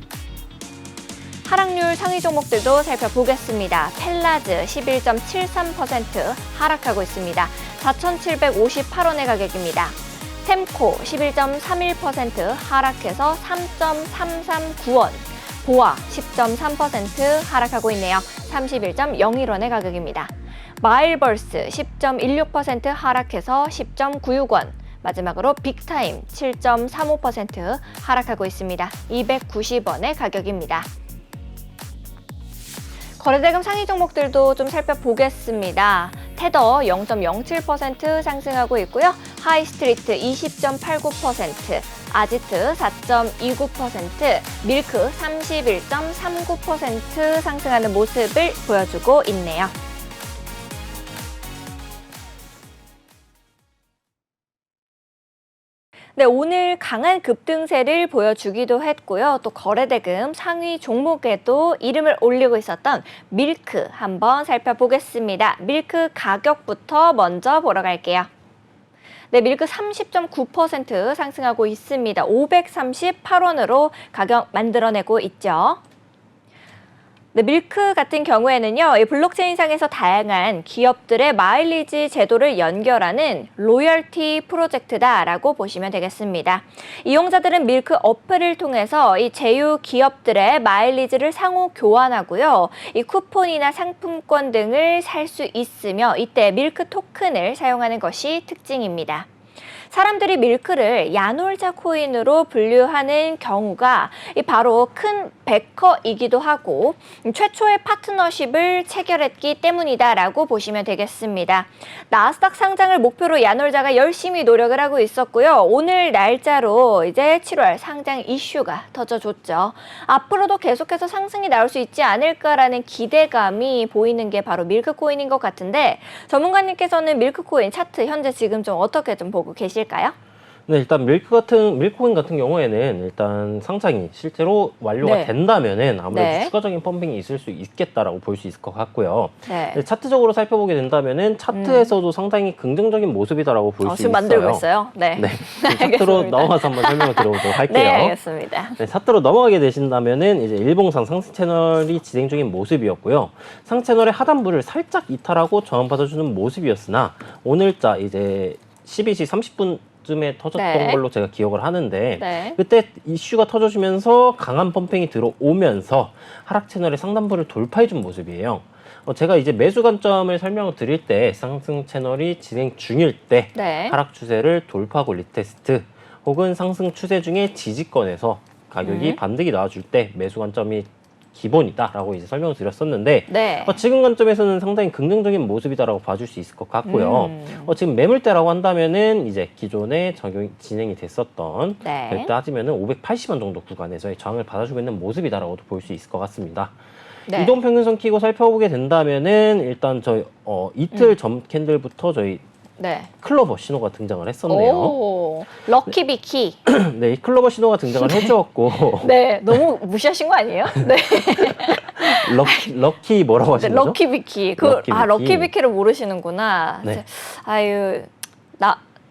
하락률 상위 종목들도 살펴보겠습니다. 펠라즈 11.73% 하락하고 있습니다. 4,758원의 가격입니다. 템코 11.31% 하락해서 3.339원. 보아 10.3% 하락하고 있네요. 31.01원의 가격입니다. 마일벌스 10.16% 하락해서 10.96원. 마지막으로 빅타임 7.35% 하락하고 있습니다. 290원의 가격입니다. 거래대금 상위 종목들도 좀 살펴보겠습니다. 테더 0.07% 상승하고 있고요. 하이스트리트 20.89%, 아지트 4.29%, 밀크 31.39% 상승하는 모습을 보여주고 있네요. 네, 오늘 강한 급등세를 보여주기도 했고요. 또 거래대금 상위 종목에도 이름을 올리고 있었던 밀크 한번 살펴보겠습니다. 밀크 가격부터 먼저 보러 갈게요. 네, 밀크 30.9% 상승하고 있습니다. 538원으로 가격 만들어내고 있죠. 네, 밀크 같은 경우에는요, 이 블록체인상에서 다양한 기업들의 마일리지 제도를 연결하는 로열티 프로젝트다라고 보시면 되겠습니다. 이용자들은 밀크 어플을 통해서 이 제휴 기업들의 마일리지를 상호 교환하고요, 이 쿠폰이나 상품권 등을 살 수 있으며 이때 밀크 토큰을 사용하는 것이 특징입니다. 사람들이 밀크를 야놀자 코인으로 분류하는 경우가 바로 큰 베커이기도 하고 최초의 파트너십을 체결했기 때문이다라고 보시면 되겠습니다. 나스닥 상장을 목표로 야놀자가 열심히 노력을 하고 있었고요. 오늘 날짜로 이제 7월 상장 이슈가 터져줬죠. 앞으로도 계속해서 상승이 나올 수 있지 않을까라는 기대감이 보이는 게 바로 밀크 코인인 것 같은데 전문가님께서는 밀크 코인 차트 현재 지금 좀 어떻게 좀 보고 계실까요? 네, 일단 밀크코인 같은 경우에는 일단 상장이 실제로 완료가 네. 된다면은 아무래도 네. 추가적인 펌핑이 있을 수 있겠다라고 볼 수 있을 것 같고요. 네. 네, 차트적으로 살펴보게 된다면은 차트에서도 상당히 긍정적인 모습이다라고 볼 수 지금 있어요. 만들고 있어요. 네. 네, 차트로 넘어가서 한번 설명을 드려보도록 할게요. 네, 알겠습니다. 네, 차트로 넘어가게 되신다면은 이제 일봉상 상승 채널이 진행 중인 모습이었고요. 상 채널의 하단부를 살짝 이탈하고 저항받아주는 모습이었으나 오늘자 이제 12시 30분쯤에 터졌던 네. 걸로 제가 기억을 하는데 네. 그때 이슈가 터져주면서 강한 펌핑이 들어오면서 하락 채널의 상단부를 돌파해준 모습이에요. 제가 이제 매수 관점을 설명을 드릴 때 상승 채널이 진행 중일 때 네. 하락 추세를 돌파하고 리테스트 혹은 상승 추세 중에 지지권에서 가격이 반등이 나와줄 때 매수 관점이 기본이다라고 이제 설명을 드렸었는데 네. 지금 관점에서는 상당히 긍정적인 모습이다라고 봐줄 수 있을 것 같고요. 지금 매물대라고 한다면은 이제 기존에 진행이 됐었던 네. 따지면은 580원 정도 구간에서의 저항을 받아주고 있는 모습이다라고도 볼 수 있을 것 같습니다. 네. 이동 평균선 키고 살펴보게 된다면은 일단 저희 이틀 전 캔들부터 저희 네. 클로버 신호가 등장을 했었네요. 오, 럭키비키. 네, 이 클로버 신호가 등장을 해주었고 네, 너무 무시하신 거 아니에요? 네, 럭키 뭐라고 네 하시는 거죠? 럭키비키. 럭키비키. 럭키비키를 모르시는구나. 네. 아유,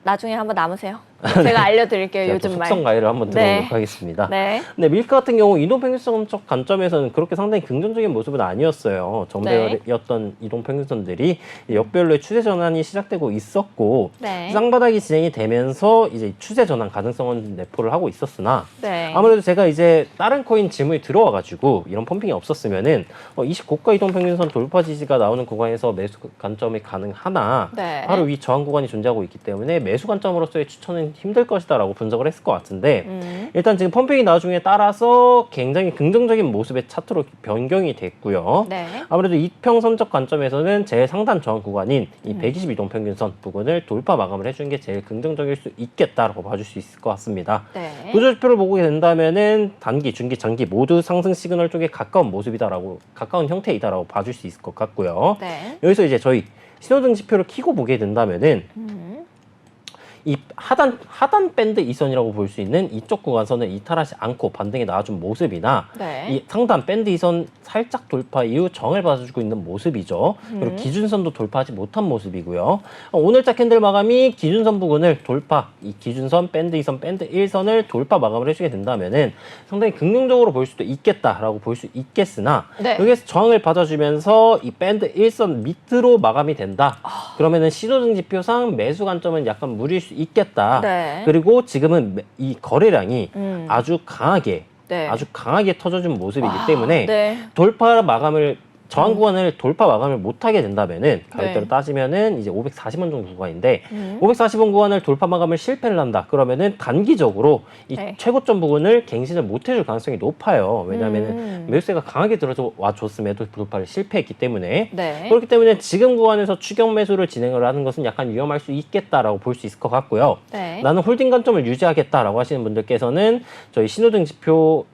나중에 한번 남으세요. 제가 알려드릴게요. 제가 요즘 말. 속성 가이를 한번 들어보도록 네. 하겠습니다. 네. 네, 밀크 같은 경우 이동평균선적 관점에서는 그렇게 상당히 긍정적인 모습은 아니었어요. 전배였던 이동평균선들이 역별로의 추세 전환이 시작되고 있었고 네. 쌍바닥이 진행이 되면서 이제 추세 전환 가능성은 내포를 하고 있었으나 네. 아무래도 제가 이제 다른 코인 질문이 들어와가지고 이런 펌핑이 없었으면은 20고가 이동평균선 돌파 지지가 나오는 구간에서 매수 관점이 가능하나 네. 바로 이 저항 구간이 존재하고 있기 때문에 매수 관점으로서의 추천은 힘들 것이다라고 분석을 했을 것 같은데 일단 지금 펌핑이 나중에 따라서 굉장히 긍정적인 모습의 차트로 변경이 됐고요. 네. 아무래도 이평선적 관점에서는 제일 상단 저항 구간인 이 120 이동평균선 부근을 돌파 마감을 해주는 게 제일 긍정적일 수 있겠다라고 봐줄 수 있을 것 같습니다. 네. 구조지표를 보게 된다면은 단기, 중기, 장기 모두 상승 시그널 쪽에 가까운 모습이다라고 가까운 형태이다라고 봐줄 수 있을 것 같고요. 네. 여기서 이제 저희 신호등 지표를 켜고 보게 된다면은 이 하단 밴드 이선이라고 볼 수 있는 이쪽 구간선을 이탈하지 않고 반등에 나와준 모습이나 네. 이 상단 밴드 이선 살짝 돌파 이후 정을 받아주고 있는 모습이죠. 그리고 기준선도 돌파하지 못한 모습이고요. 오늘자 캔들 마감이 기준선 부근을 돌파, 이 기준선, 밴드 이선, 밴드 1선을 돌파 마감을 해주게 된다면은 상당히 긍정적으로 볼 수도 있겠다라고 볼 수 있겠으나 네. 여기에서 저항을 받아주면서 이 밴드 1선 밑으로 마감이 된다. 그러면은 신호등 지표상 매수 관점은 약간 무리일 수 있겠다. 네. 그리고 지금은 이 거래량이 아주 네. 강하게 터져준 모습이기 때문에 네. 돌파 마감을 저항 구간을 돌파 마감을 못하게 된다면은 가격대로 네. 따지면은 이제 540원 정도 구간인데 540원 구간을 돌파 마감을 실패를 한다. 그러면은 단기적으로 이 네. 최고점 부근을 갱신을 못 해줄 가능성이 높아요. 왜냐하면은 매수세가 강하게 들어와 줬음에도 돌파를 실패했기 때문에 네. 그렇기 때문에 지금 구간에서 추격 매수를 진행을 하는 것은 약간 위험할 수 있겠다라고 볼 수 있을 것 같고요. 네. 나는 홀딩 관점을 유지하겠다라고 하시는 분들께서는 저희 신호등 지표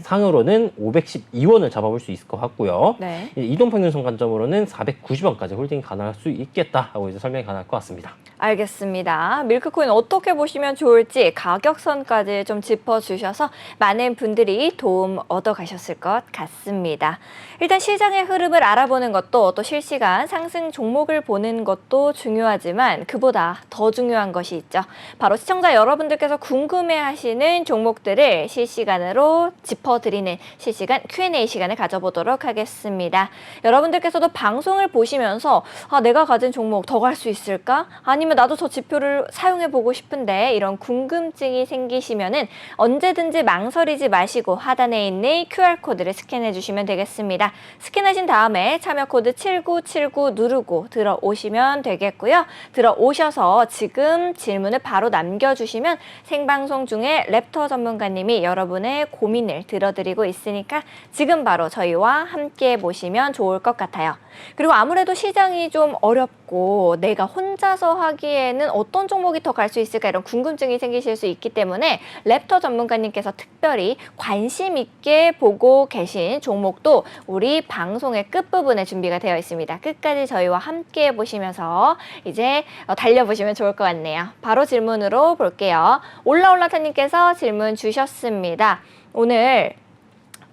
상으로는 512원을 잡아볼 수 있을 것 같고요. 네. 이동평균선 관점으로는 490원까지 홀딩이 가능할 수 있겠다 하고 이제 설명이 가능할 것 같습니다. 알겠습니다. 밀크코인 어떻게 보시면 좋을지 가격선까지 좀 짚어주셔서 많은 분들이 도움 얻어가셨을 것 같습니다. 일단 시장의 흐름을 알아보는 것도 또 실시간 상승 종목을 보는 것도 중요하지만 그보다 더 중요한 것이 있죠. 바로 시청자 여러분들께서 궁금해하시는 종목들을 실시간으로 짚어드리는 실시간 Q&A 시간을 가져보도록 하겠습니다. 여러분들께서도 방송을 보시면서 내가 가진 종목 더 갈 수 있을까? 아니면 나도 저 지표를 사용해보고 싶은데 이런 궁금증이 생기시면은 언제든지 망설이지 마시고 하단에 있는 QR코드를 스캔해 주시면 되겠습니다. 스캔하신 다음에 참여 코드 7979 누르고 들어오시면 되겠고요. 들어오셔서 지금 질문을 바로 남겨주시면 생방송 중에 랩터 전문가님이 여러분의 고민을 들어드리고 있으니까 지금 바로 저희와 함께 보시면 좋을 것 같아요. 그리고 아무래도 시장이 좀 어렵고 내가 혼자서 하기에는 어떤 종목이 더 갈 수 있을까 이런 궁금증이 생기실 수 있기 때문에 랩터 전문가님께서 특별히 관심 있게 보고 계신 종목도 우리 방송의 끝부분에 준비가 되어 있습니다. 끝까지 저희와 함께 보시면서 이제 달려보시면 좋을 것 같네요. 바로 질문으로 볼게요. 올라올라타님께서 질문 주셨습니다. 오늘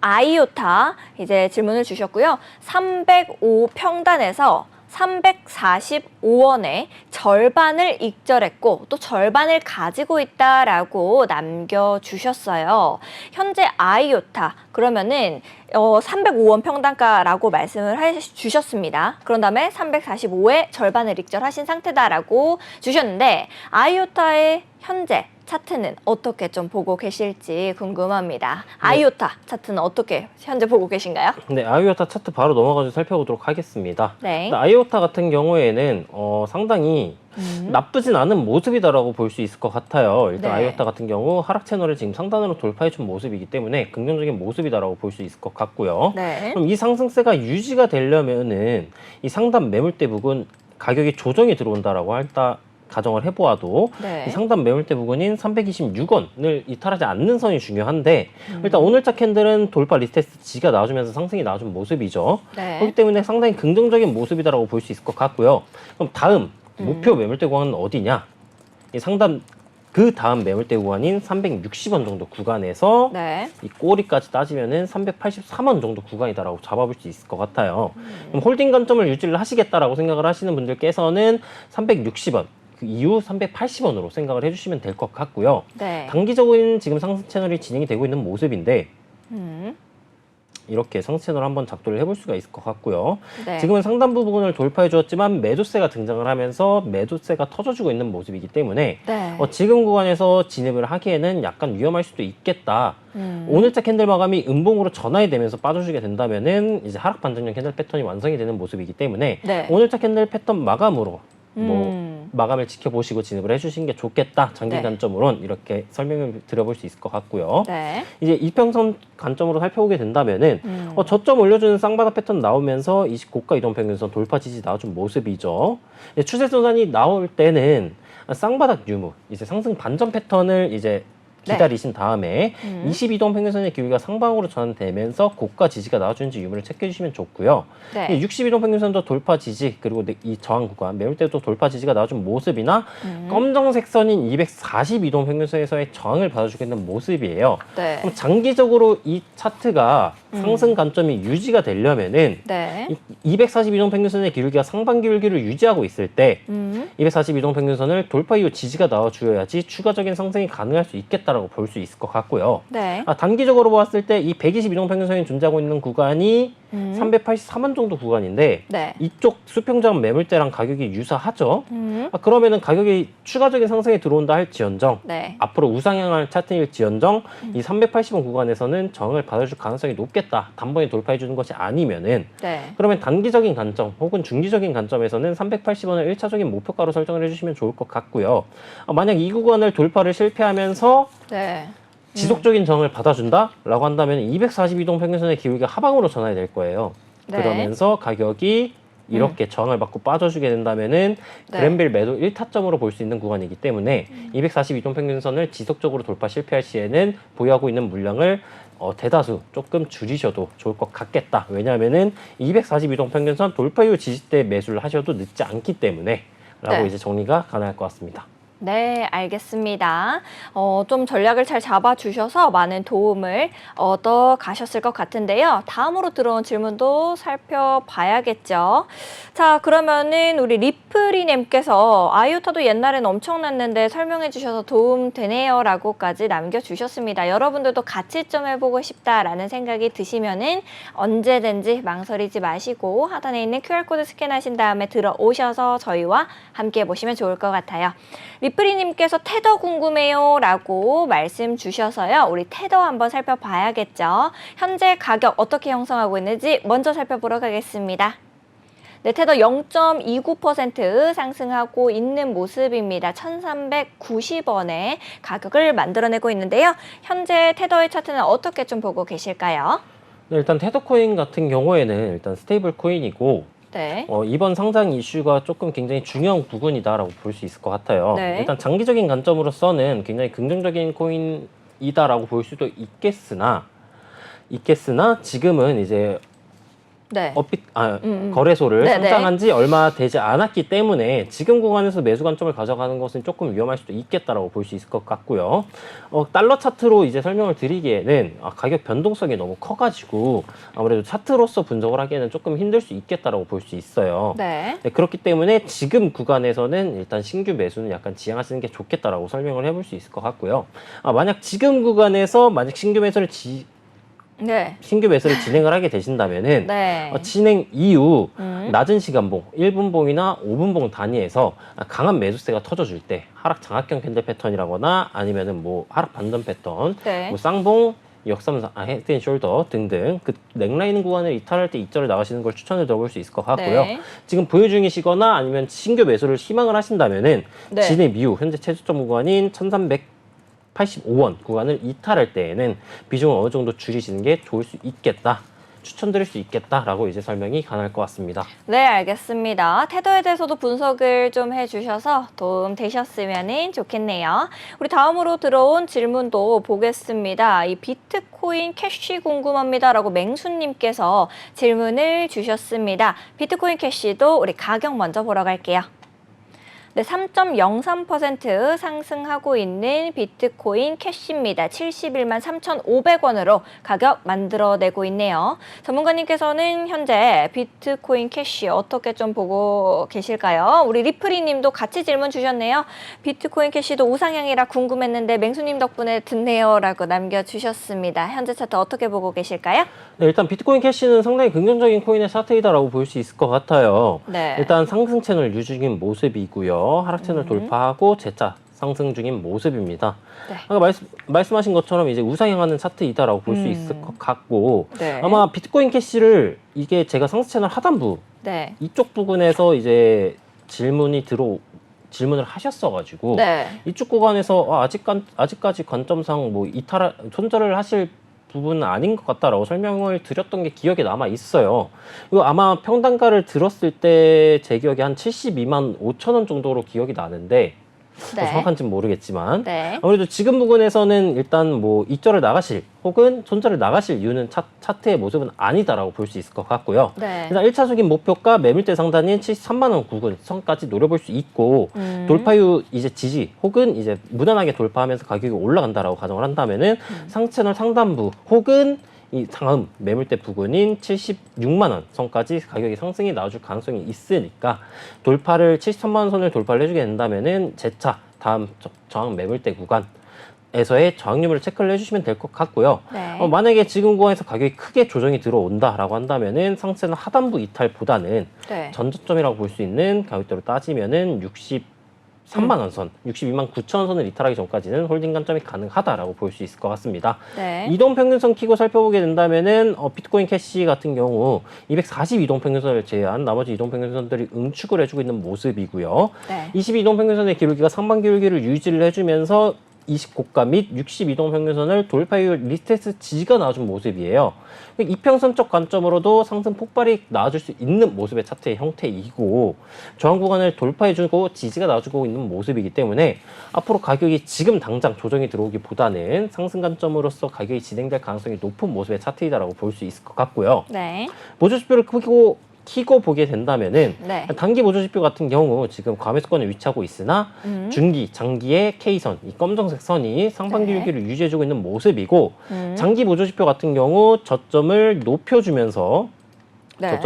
아이오타 이제 질문을 주셨고요. 305 평단에서 345원에 절반을 익절했고 또 절반을 가지고 있다라고 남겨주셨어요. 현재 아이오타 그러면은 305원 평단가라고 말씀을 해주셨습니다. 그런 다음에 345에 절반을 익절하신 상태다라고 주셨는데 아이오타의 현재 차트는 어떻게 좀 보고 계실지 궁금합니다. 아이오타 차트는 어떻게 현재 보고 계신가요? 네, 아이오타 차트 바로 넘어가서 살펴보도록 하겠습니다. 네. 아이오타 같은 경우에는 상당히 나쁘진 않은 모습이다라고 볼 수 있을 것 같아요. 일단 네. 아이오타 같은 경우 하락 채널을 지금 상단으로 돌파해준 모습이기 때문에 긍정적인 모습이다라고 볼 수 있을 것 같고요. 네. 그럼 이 상승세가 유지가 되려면은 이 상단 매물대 부근 가격이 조정이 들어온다라고 가정을 해보아도 네. 이 상단 매물대 부근인 326원을 이탈하지 않는 선이 중요한데 일단 오늘자 캔들은 돌파 리스테스트 G가 나와주면서 상승이 나와준 모습이죠. 네. 그렇기 때문에 상당히 긍정적인 모습이다라고 볼 수 있을 것 같고요. 그럼 다음 목표 매물대 구간은 어디냐? 이 상단 그 다음 매물대 구간인 360원 정도 구간에서 네. 이 꼬리까지 따지면은 383원 정도 구간이다라고 잡아볼 수 있을 것 같아요. 그럼 홀딩 관점을 유지를 하시겠다라고 생각을 하시는 분들께서는 360원 그 이후 380원으로 생각을 해주시면 될 것 같고요. 네. 단기적인 지금 상승 채널이 진행이 되고 있는 모습인데 음. 이렇게 상승 채널 한번 작도를 해볼 수가 있을 것 같고요. 네. 지금은 상단부 부분을 돌파해 주었지만 매도세가 등장을 하면서 매도세가 터져주고 있는 모습이기 때문에 네. 지금 구간에서 진입을 하기에는 약간 위험할 수도 있겠다. 오늘자 캔들 마감이 음봉으로 전환이 되면서 빠져주게 된다면은 이제 하락 반등형 캔들 패턴이 완성이 되는 모습이기 때문에 네. 오늘자 캔들 패턴 마감으로 마감을 지켜보시고 진입을 해주신 게 좋겠다. 장기 네. 관점으론 이렇게 설명을 드려볼 수 있을 것 같고요. 네. 이제 이평선 관점으로 살펴보게 된다면은 저점 올려주는 쌍바닥 패턴 나오면서 20고가 이동평균선 돌파 지지 나와준 모습이죠. 추세선이 나올 때는 쌍바닥 유무, 이제 상승 반전 패턴을 이제 기다리신 다음에 22동 평균선의 기울기가 상방으로 전환되면서 고가 지지가 나와주는지 유무를 체크해주시면 좋고요. 네. 62동 평균선도 돌파 지지 그리고 이 저항 구간 매물대도 돌파 지지가 나와준 모습이나 검정색 선인 242동 평균선에서의 저항을 받아주고 있는 모습이에요. 네. 그럼 장기적으로 이 차트가 상승 관점이 유지가 되려면은 네. 242동 평균선의 기울기가 상방 기울기를 유지하고 있을 때 242동 평균선을 돌파 이후 지지가 나와주어야지 추가적인 상승이 가능할 수 있겠다라고 볼 수 있을 것 같고요. 네. 단기적으로 보았을 때 이 122동 평균선이 존재하고 있는 구간이 383원 정도 구간인데 네. 이쪽 수평장 매물대랑 가격이 유사하죠. 그러면은 가격이 추가적인 상승에 들어온다 할지언정 네. 앞으로 우상향할 차트일지언정 이 380원 구간에서는 저항을 받아줄 가능성이 높겠다. 단번에 돌파해 주는 것이 아니면은 네. 그러면 단기적인 관점 혹은 중기적인 관점에서는 380원을 1차적인 목표가로 설정을 해주시면 좋을 것 같고요. 만약 이 구간을 돌파를 실패하면서 네. 지속적인 저항을 받아준다라고 한다면 242동 평균선의 기울기가 하방으로 전환이 될 거예요. 네. 그러면서 가격이 이렇게 저항을 받고 빠져주게 된다면은 네. 그랜빌 매도 1타점으로 볼 수 있는 구간이기 때문에 242동 평균선을 지속적으로 돌파 실패할 시에는 보유하고 있는 물량을 대다수 조금 줄이셔도 좋을 것 같겠다. 왜냐하면은 242동 평균선 돌파 이후 지지대 매수를 하셔도 늦지 않기 때문에 라고 네. 이제 정리가 가능할 것 같습니다. 네, 알겠습니다. 좀 전략을 잘 잡아주셔서 많은 도움을 얻어 가셨을 것 같은데요. 다음으로 들어온 질문도 살펴봐야겠죠. 자, 그러면은 우리 리플이님께서 아이오타도 옛날엔 엄청났는데 설명해 주셔서 도움 되네요 라고까지 남겨주셨습니다. 여러분들도 같이 좀 해보고 싶다라는 생각이 드시면은 언제든지 망설이지 마시고 하단에 있는 QR코드 스캔하신 다음에 들어오셔서 저희와 함께 보시면 좋을 것 같아요. 리프리님께서 테더 궁금해요 라고 말씀 주셔서요. 우리 테더 한번 살펴봐야겠죠. 현재 가격 어떻게 형성하고 있는지 먼저 살펴보러 가겠습니다. 네, 테더 0.29% 상승하고 있는 모습입니다. 1,390원에 가격을 만들어내고 있는데요. 현재 테더의 차트는 어떻게 좀 보고 계실까요? 네, 일단 테더코인 같은 경우에는 일단 스테이블 코인이고 네. 이번 상장 이슈가 조금 굉장히 중요한 부분이다라고 볼 수 있을 것 같아요. 네. 일단 장기적인 관점으로서는 굉장히 긍정적인 코인이다라고 볼 수도 있겠으나 지금은 이제 네. 거래소를 네네. 상장한 지 얼마 되지 않았기 때문에 지금 구간에서 매수 관점을 가져가는 것은 조금 위험할 수도 있겠다라고 볼 수 있을 것 같고요. 달러 차트로 이제 설명을 드리기에는 가격 변동성이 너무 커가지고 아무래도 차트로서 분석을 하기에는 조금 힘들 수 있겠다라고 볼 수 있어요. 네. 네, 그렇기 때문에 지금 구간에서는 일단 신규 매수는 약간 지양하시는 게 좋겠다라고 설명을 해볼 수 있을 것 같고요. 만약 지금 구간에서 신규 매수를 진행을 하게 되신다면은 네. 진행 이후 낮은 시간봉, 1분봉이나 5분봉 단위에서 강한 매수세가 터져줄 때 하락 장악형 캔들 패턴이라거나 아니면은 뭐 하락 반전 패턴, 네. 뭐 쌍봉, 역삼상, 헤드앤숄더 등등 그 넥라인 구간을 이탈할 때 이절을 나가시는 걸 추천을 드려볼 수 있을 것 같고요. 네. 지금 보유 중이시거나 아니면 신규 매수를 희망을 하신다면은 네. 진행 이후 현재 최저점 구간인 1,385원 구간을 이탈할 때에는 비중을 어느 정도 줄이시는 게 좋을 수 있겠다. 추천드릴 수 있겠다라고 이제 설명이 가능할 것 같습니다. 네, 알겠습니다. 테더에 대해서도 분석을 좀 해주셔서 도움 되셨으면 좋겠네요. 우리 다음으로 들어온 질문도 보겠습니다. 이 비트코인 캐시 궁금합니다라고 맹수님께서 질문을 주셨습니다. 비트코인 캐시도 우리 가격 먼저 보러 갈게요. 네, 3.03% 상승하고 있는 비트코인 캐시입니다. 71만 3,500원으로 가격 만들어내고 있네요. 전문가님께서는 현재 비트코인 캐시 어떻게 좀 보고 계실까요? 우리 리프리님도 같이 질문 주셨네요. 비트코인 캐시도 우상향이라 궁금했는데 맹수님 덕분에 듣네요 라고 남겨주셨습니다. 현재 차트 어떻게 보고 계실까요? 네, 일단 비트코인 캐시는 상당히 긍정적인 코인의 차트이다라고 볼 수 있을 것 같아요. 네. 일단 상승 채널 유지 중인 모습이고요. 하락 채널 돌파하고 재차 상승 중인 모습입니다. 네. 아까 말씀하신 것처럼 이제 우상향하는 차트이다라고 볼 수 있을 것 같고 네. 아마 비트코인 캐시를 이게 제가 상승 채널 하단부 네. 이쪽 부분에서 이제 질문을 하셨어가지고 네. 이쪽 구간에서 아직까지 관점상 뭐 손절을 하실 부분은 아닌 것 같다라고 설명을 드렸던 게 기억에 남아 있어요. 이거 아마 평단가를 들었을 때 제 기억에 한 72만 5천 원 정도로 기억이 나는데 네. 정확한지는 모르겠지만 네. 아무래도 지금 부분에서는 일단 뭐 이절을 나가실 혹은 손절을 나가실 이유는 차트의 모습은 아니다라고 볼 수 있을 것 같고요. 네. 일단 1차적인 목표가 매물대 상단인 73만 원 구간 선까지 노려볼 수 있고 돌파 이후 이제 지지 혹은 이제 무난하게 돌파하면서 가격이 올라간다라고 가정을 한다면은 상채널 상단부 혹은 이 다음 매물대 부근인 76만 원 선까지 가격이 상승이 나와줄 가능성이 있으니까 73만 원 선을 돌파를 해주게 된다면은 재차 다음 저항 매물대 구간에서의 저항 유무를 체크를 해주시면 될 것 같고요. 네. 만약에 지금 구간에서 가격이 크게 조정이 들어온다라고 한다면은 상체는 하단부 이탈보다는 네. 전저점이라고 볼 수 있는 가격대로 따지면은 63만 원 선, 62만 9천 원 선을 이탈하기 전까지는 홀딩 관점이 가능하다라고 볼 수 있을 것 같습니다. 네. 이동 평균선 키고 살펴보게 된다면은 비트코인 캐시 같은 경우 242동 평균선을 제외한 나머지 이동 평균선들이 응축을 해주고 있는 모습이고요. 네. 22동 평균선의 기울기가 상반 기울기를 유지를 해주면서 20고가 및 62동 평균선을 돌파 이후 리테스트 지지가 나와준 모습이에요. 이평선적 관점으로도 상승 폭발이 나와줄 수 있는 모습의 차트의 형태이고 저항 구간을 돌파해주고 지지가 나와주고 있는 모습이기 때문에 앞으로 가격이 지금 당장 조정이 들어오기보다는 상승 관점으로서 가격이 진행될 가능성이 높은 모습의 차트이다라고 볼 수 있을 것 같고요. 네. 보조지표를 키고 보게 된다면은 네. 단기 보조지표 같은 경우 지금 과매수권에 위치하고 있으나 중기, 장기의 K선, 이 검정색 선이 상반기 네. 유기를 유지해주고 있는 모습이고 장기 보조지표 같은 경우 저점을 높여주면서 네.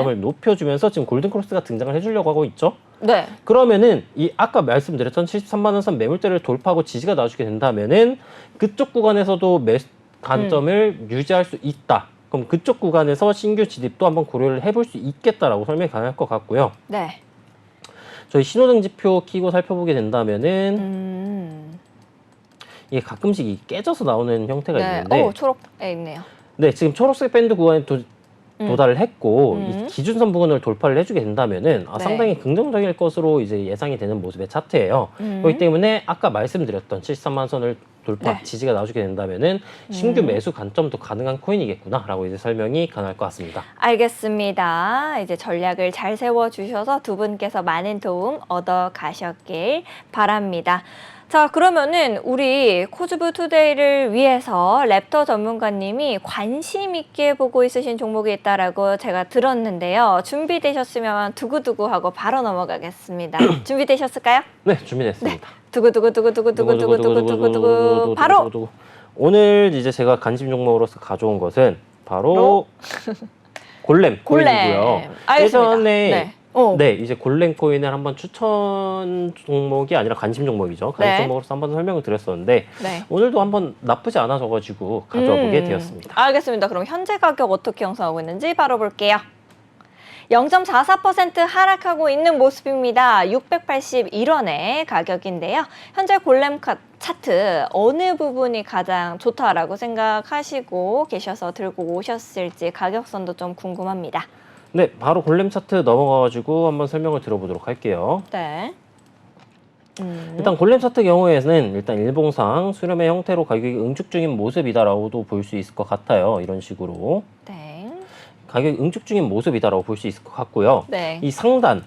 지금 골든크로스가 등장을 해주려고 하고 있죠. 네. 그러면은 이 아까 말씀드렸던 73만 원 선 매물대를 돌파하고 지지가 나와주게 된다면은 그쪽 구간에서도 관점을 유지할 수 있다. 그럼 그쪽 구간에서 신규 진입도 한번 고려를 해볼 수 있겠다라고 설명이 가능할 것 같고요. 네. 저희 신호등 지표 키고 살펴보게 된다면은 이게 가끔씩 이 깨져서 나오는 형태가 네. 있는데, 초록에 있네요. 네, 지금 초록색 밴드 구간에 도달을 했고 이 기준선 부근을 돌파를 해주게 된다면은 네. 상당히 긍정적일 것으로 이제 예상이 되는 모습의 차트예요. 그렇기 때문에 아까 말씀드렸던 73만 선을 돌파 네. 지지가 나와주게 된다면은 신규 매수 관점도 가능한 코인이겠구나라고 이제 설명이 가능할 것 같습니다. 알겠습니다. 이제 전략을 잘 세워주셔서 두 분께서 많은 도움 얻어 가셨길 바랍니다. 자, 그러면은 우리 코즈부 투데이를 위해서 랩터 전문가님이 관심 있게 보고 있으신 종목이 있다라고 제가 들었는데요. 준비되셨으면 두구두구 하고 바로 넘어가겠습니다. 준비되셨을까요? 네, 준비됐습니다. 두구두구두구두구두구두구두구두구 바로 오늘 이제 제가 관심 종목으로서 가져온 것은 바로 골렘 코인이고요. 알겠습니다. 예전에 네, 이제 골렘 코인을 한번 추천 종목이 아니라 관심 종목이죠. 관심 네. 종목으로서 한번 설명을 드렸었는데 네. 오늘도 한번 나쁘지 않아져가지고 가져와 보게 되었습니다. 알겠습니다. 그럼 현재 가격 어떻게 형성하고 있는지 바로 볼게요. 0.44% 하락하고 있는 모습입니다. 681원의 가격인데요. 현재 골렘 차트 어느 부분이 가장 좋다라고 생각하시고 계셔서 들고 오셨을지 가격선도 좀 궁금합니다. 네, 바로 골렘 차트 넘어가가지고 한번 설명을 들어보도록 할게요. 네. 일단 골렘 차트 경우에는 일단 일봉상 수렴의 형태로 가격이 응축 중인 모습이다라고도 볼 수 있을 것 같아요. 이런 식으로. 네. 가격이 응축 중인 모습이다라고 볼 수 있을 것 같고요. 네. 이 상단,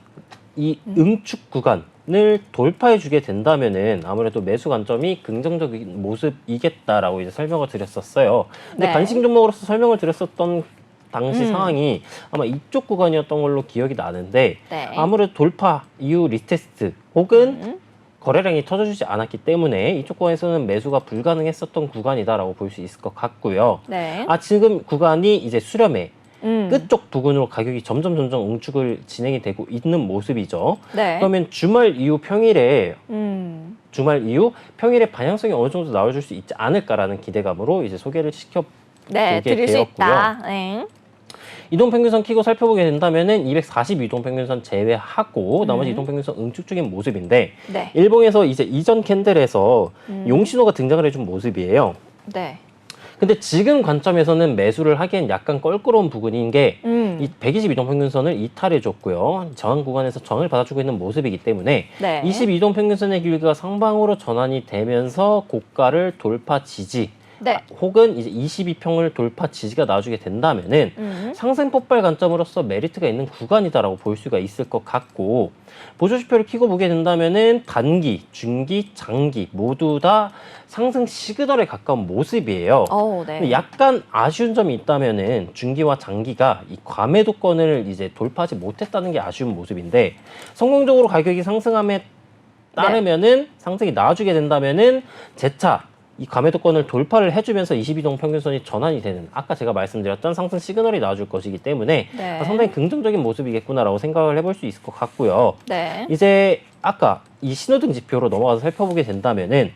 이 응축 구간을 돌파해 주게 된다면은 아무래도 매수 관점이 긍정적인 모습이겠다라고 이제 설명을 드렸었어요. 근데 네. 관심 종목으로서 설명을 드렸었던 당시 상황이 아마 이쪽 구간이었던 걸로 기억이 나는데 네. 아무래도 돌파 이후 리테스트 혹은 거래량이 터져주지 않았기 때문에 이쪽 구간에서는 매수가 불가능했었던 구간이다라고 볼 수 있을 것 같고요. 네. 지금 구간이 이제 수렴의 끝쪽 부근으로 가격이 점점 응축을 진행이 되고 있는 모습이죠. 네. 그러면 주말 이후 평일에 방향성이 어느 정도 나와줄 수 있지 않을까라는 기대감으로 이제 소개를 시켜보게 드릴 수 되었고요. 있다. 네. 이동평균선 키고 살펴보게 된다면은 242동평균선 제외하고 나머지 이동평균선 응축 중인 모습인데 네. 일봉에서 이제 이전 캔들에서 용신호가 등장을 해준 모습이에요. 네. 근데 지금 관점에서는 매수를 하기엔 약간 껄끄러운 부분인 게 이 122동 평균선을 이탈해 줬고요. 저항 구간에서 저항을 받아주고 있는 모습이기 때문에 네. 22동 평균선의 길이가 상방으로 전환이 되면서 고가를 돌파 지지 네. 혹은 이제 22평을 돌파 지지가 나와주게 된다면은 상승 폭발 관점으로서 메리트가 있는 구간이다라고 볼 수가 있을 것 같고 보조지표를 켜고 보게 된다면은 단기, 중기, 장기 모두 다 상승 시그널에 가까운 모습이에요. 네. 근데 약간 아쉬운 점이 있다면은 중기와 장기가 이 과매도권을 이제 돌파하지 못했다는 게 아쉬운 모습인데 성공적으로 가격이 상승함에 따르면은 상승이 나와주게 된다면은 재차 이 과매도권을 돌파를 해주면서 22동 평균선이 전환이 되는 아까 제가 말씀드렸던 상승 시그널이 나와줄 것이기 때문에 네. 상당히 긍정적인 모습이겠구나라고 생각을 해볼 수 있을 것 같고요. 네. 이제 아까 이 신호등 지표로 넘어가서 살펴보게 된다면은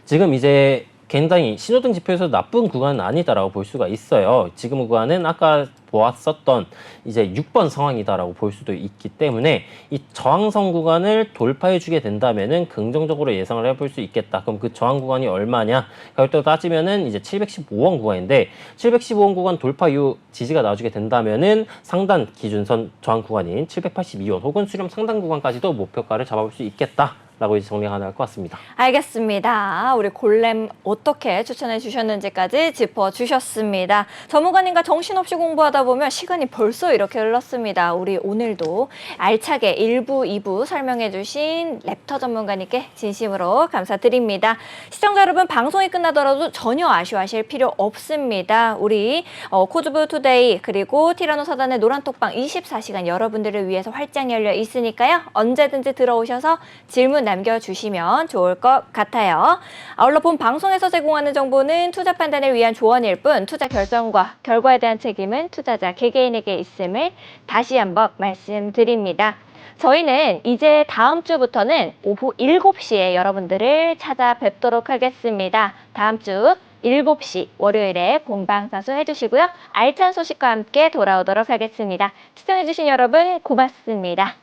지금 이제 굉장히 신호등 지표에서 나쁜 구간은 아니다라고 볼 수가 있어요. 지금 구간은 아까 보았었던 이제 6번 상황이다라고 볼 수도 있기 때문에 이 저항선 구간을 돌파해주게 된다면은 긍정적으로 예상을 해볼 수 있겠다. 그럼 그 저항 구간이 얼마냐? 가격대로 따지면은 이제 715원 구간인데 715원 구간 돌파 이후 지지가 나와주게 된다면은 상단 기준선 저항 구간인 782원 혹은 수렴 상단 구간까지도 목표가를 잡아볼 수 있겠다. 라고 이제 정리가 가능할 것 같습니다. 알겠습니다. 우리 골렘 어떻게 추천해 주셨는지까지 짚어주셨습니다. 전문가님과 정신없이 공부하다 보면 시간이 벌써 이렇게 흘렀습니다. 우리 오늘도 알차게 1부, 2부 설명해 주신 랩터 전문가님께 진심으로 감사드립니다. 시청자 여러분, 방송이 끝나더라도 전혀 아쉬워하실 필요 없습니다. 우리 코즈부 투데이 그리고 티라노 사단의 노란톡방 24시간 여러분들을 위해서 활짝 열려 있으니까요. 언제든지 들어오셔서 질문 남겨주시면 좋을 것 같아요. 아울러 본 방송에서 제공하는 정보는 투자 판단을 위한 조언일 뿐 투자 결정과 결과에 대한 책임은 투자자 개개인에게 있음을 다시 한번 말씀드립니다. 저희는 이제 다음 주부터는 오후 7시에 여러분들을 찾아뵙도록 하겠습니다. 다음 주 7시 월요일에 공방사수 해주시고요. 알찬 소식과 함께 돌아오도록 하겠습니다. 시청해주신 여러분 고맙습니다.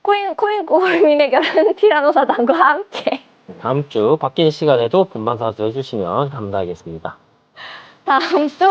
고민의 결혼 티라노 사단과 함께 다음 주 바뀐 시간에도 본방사수 해주시면 감사하겠습니다. 다음 주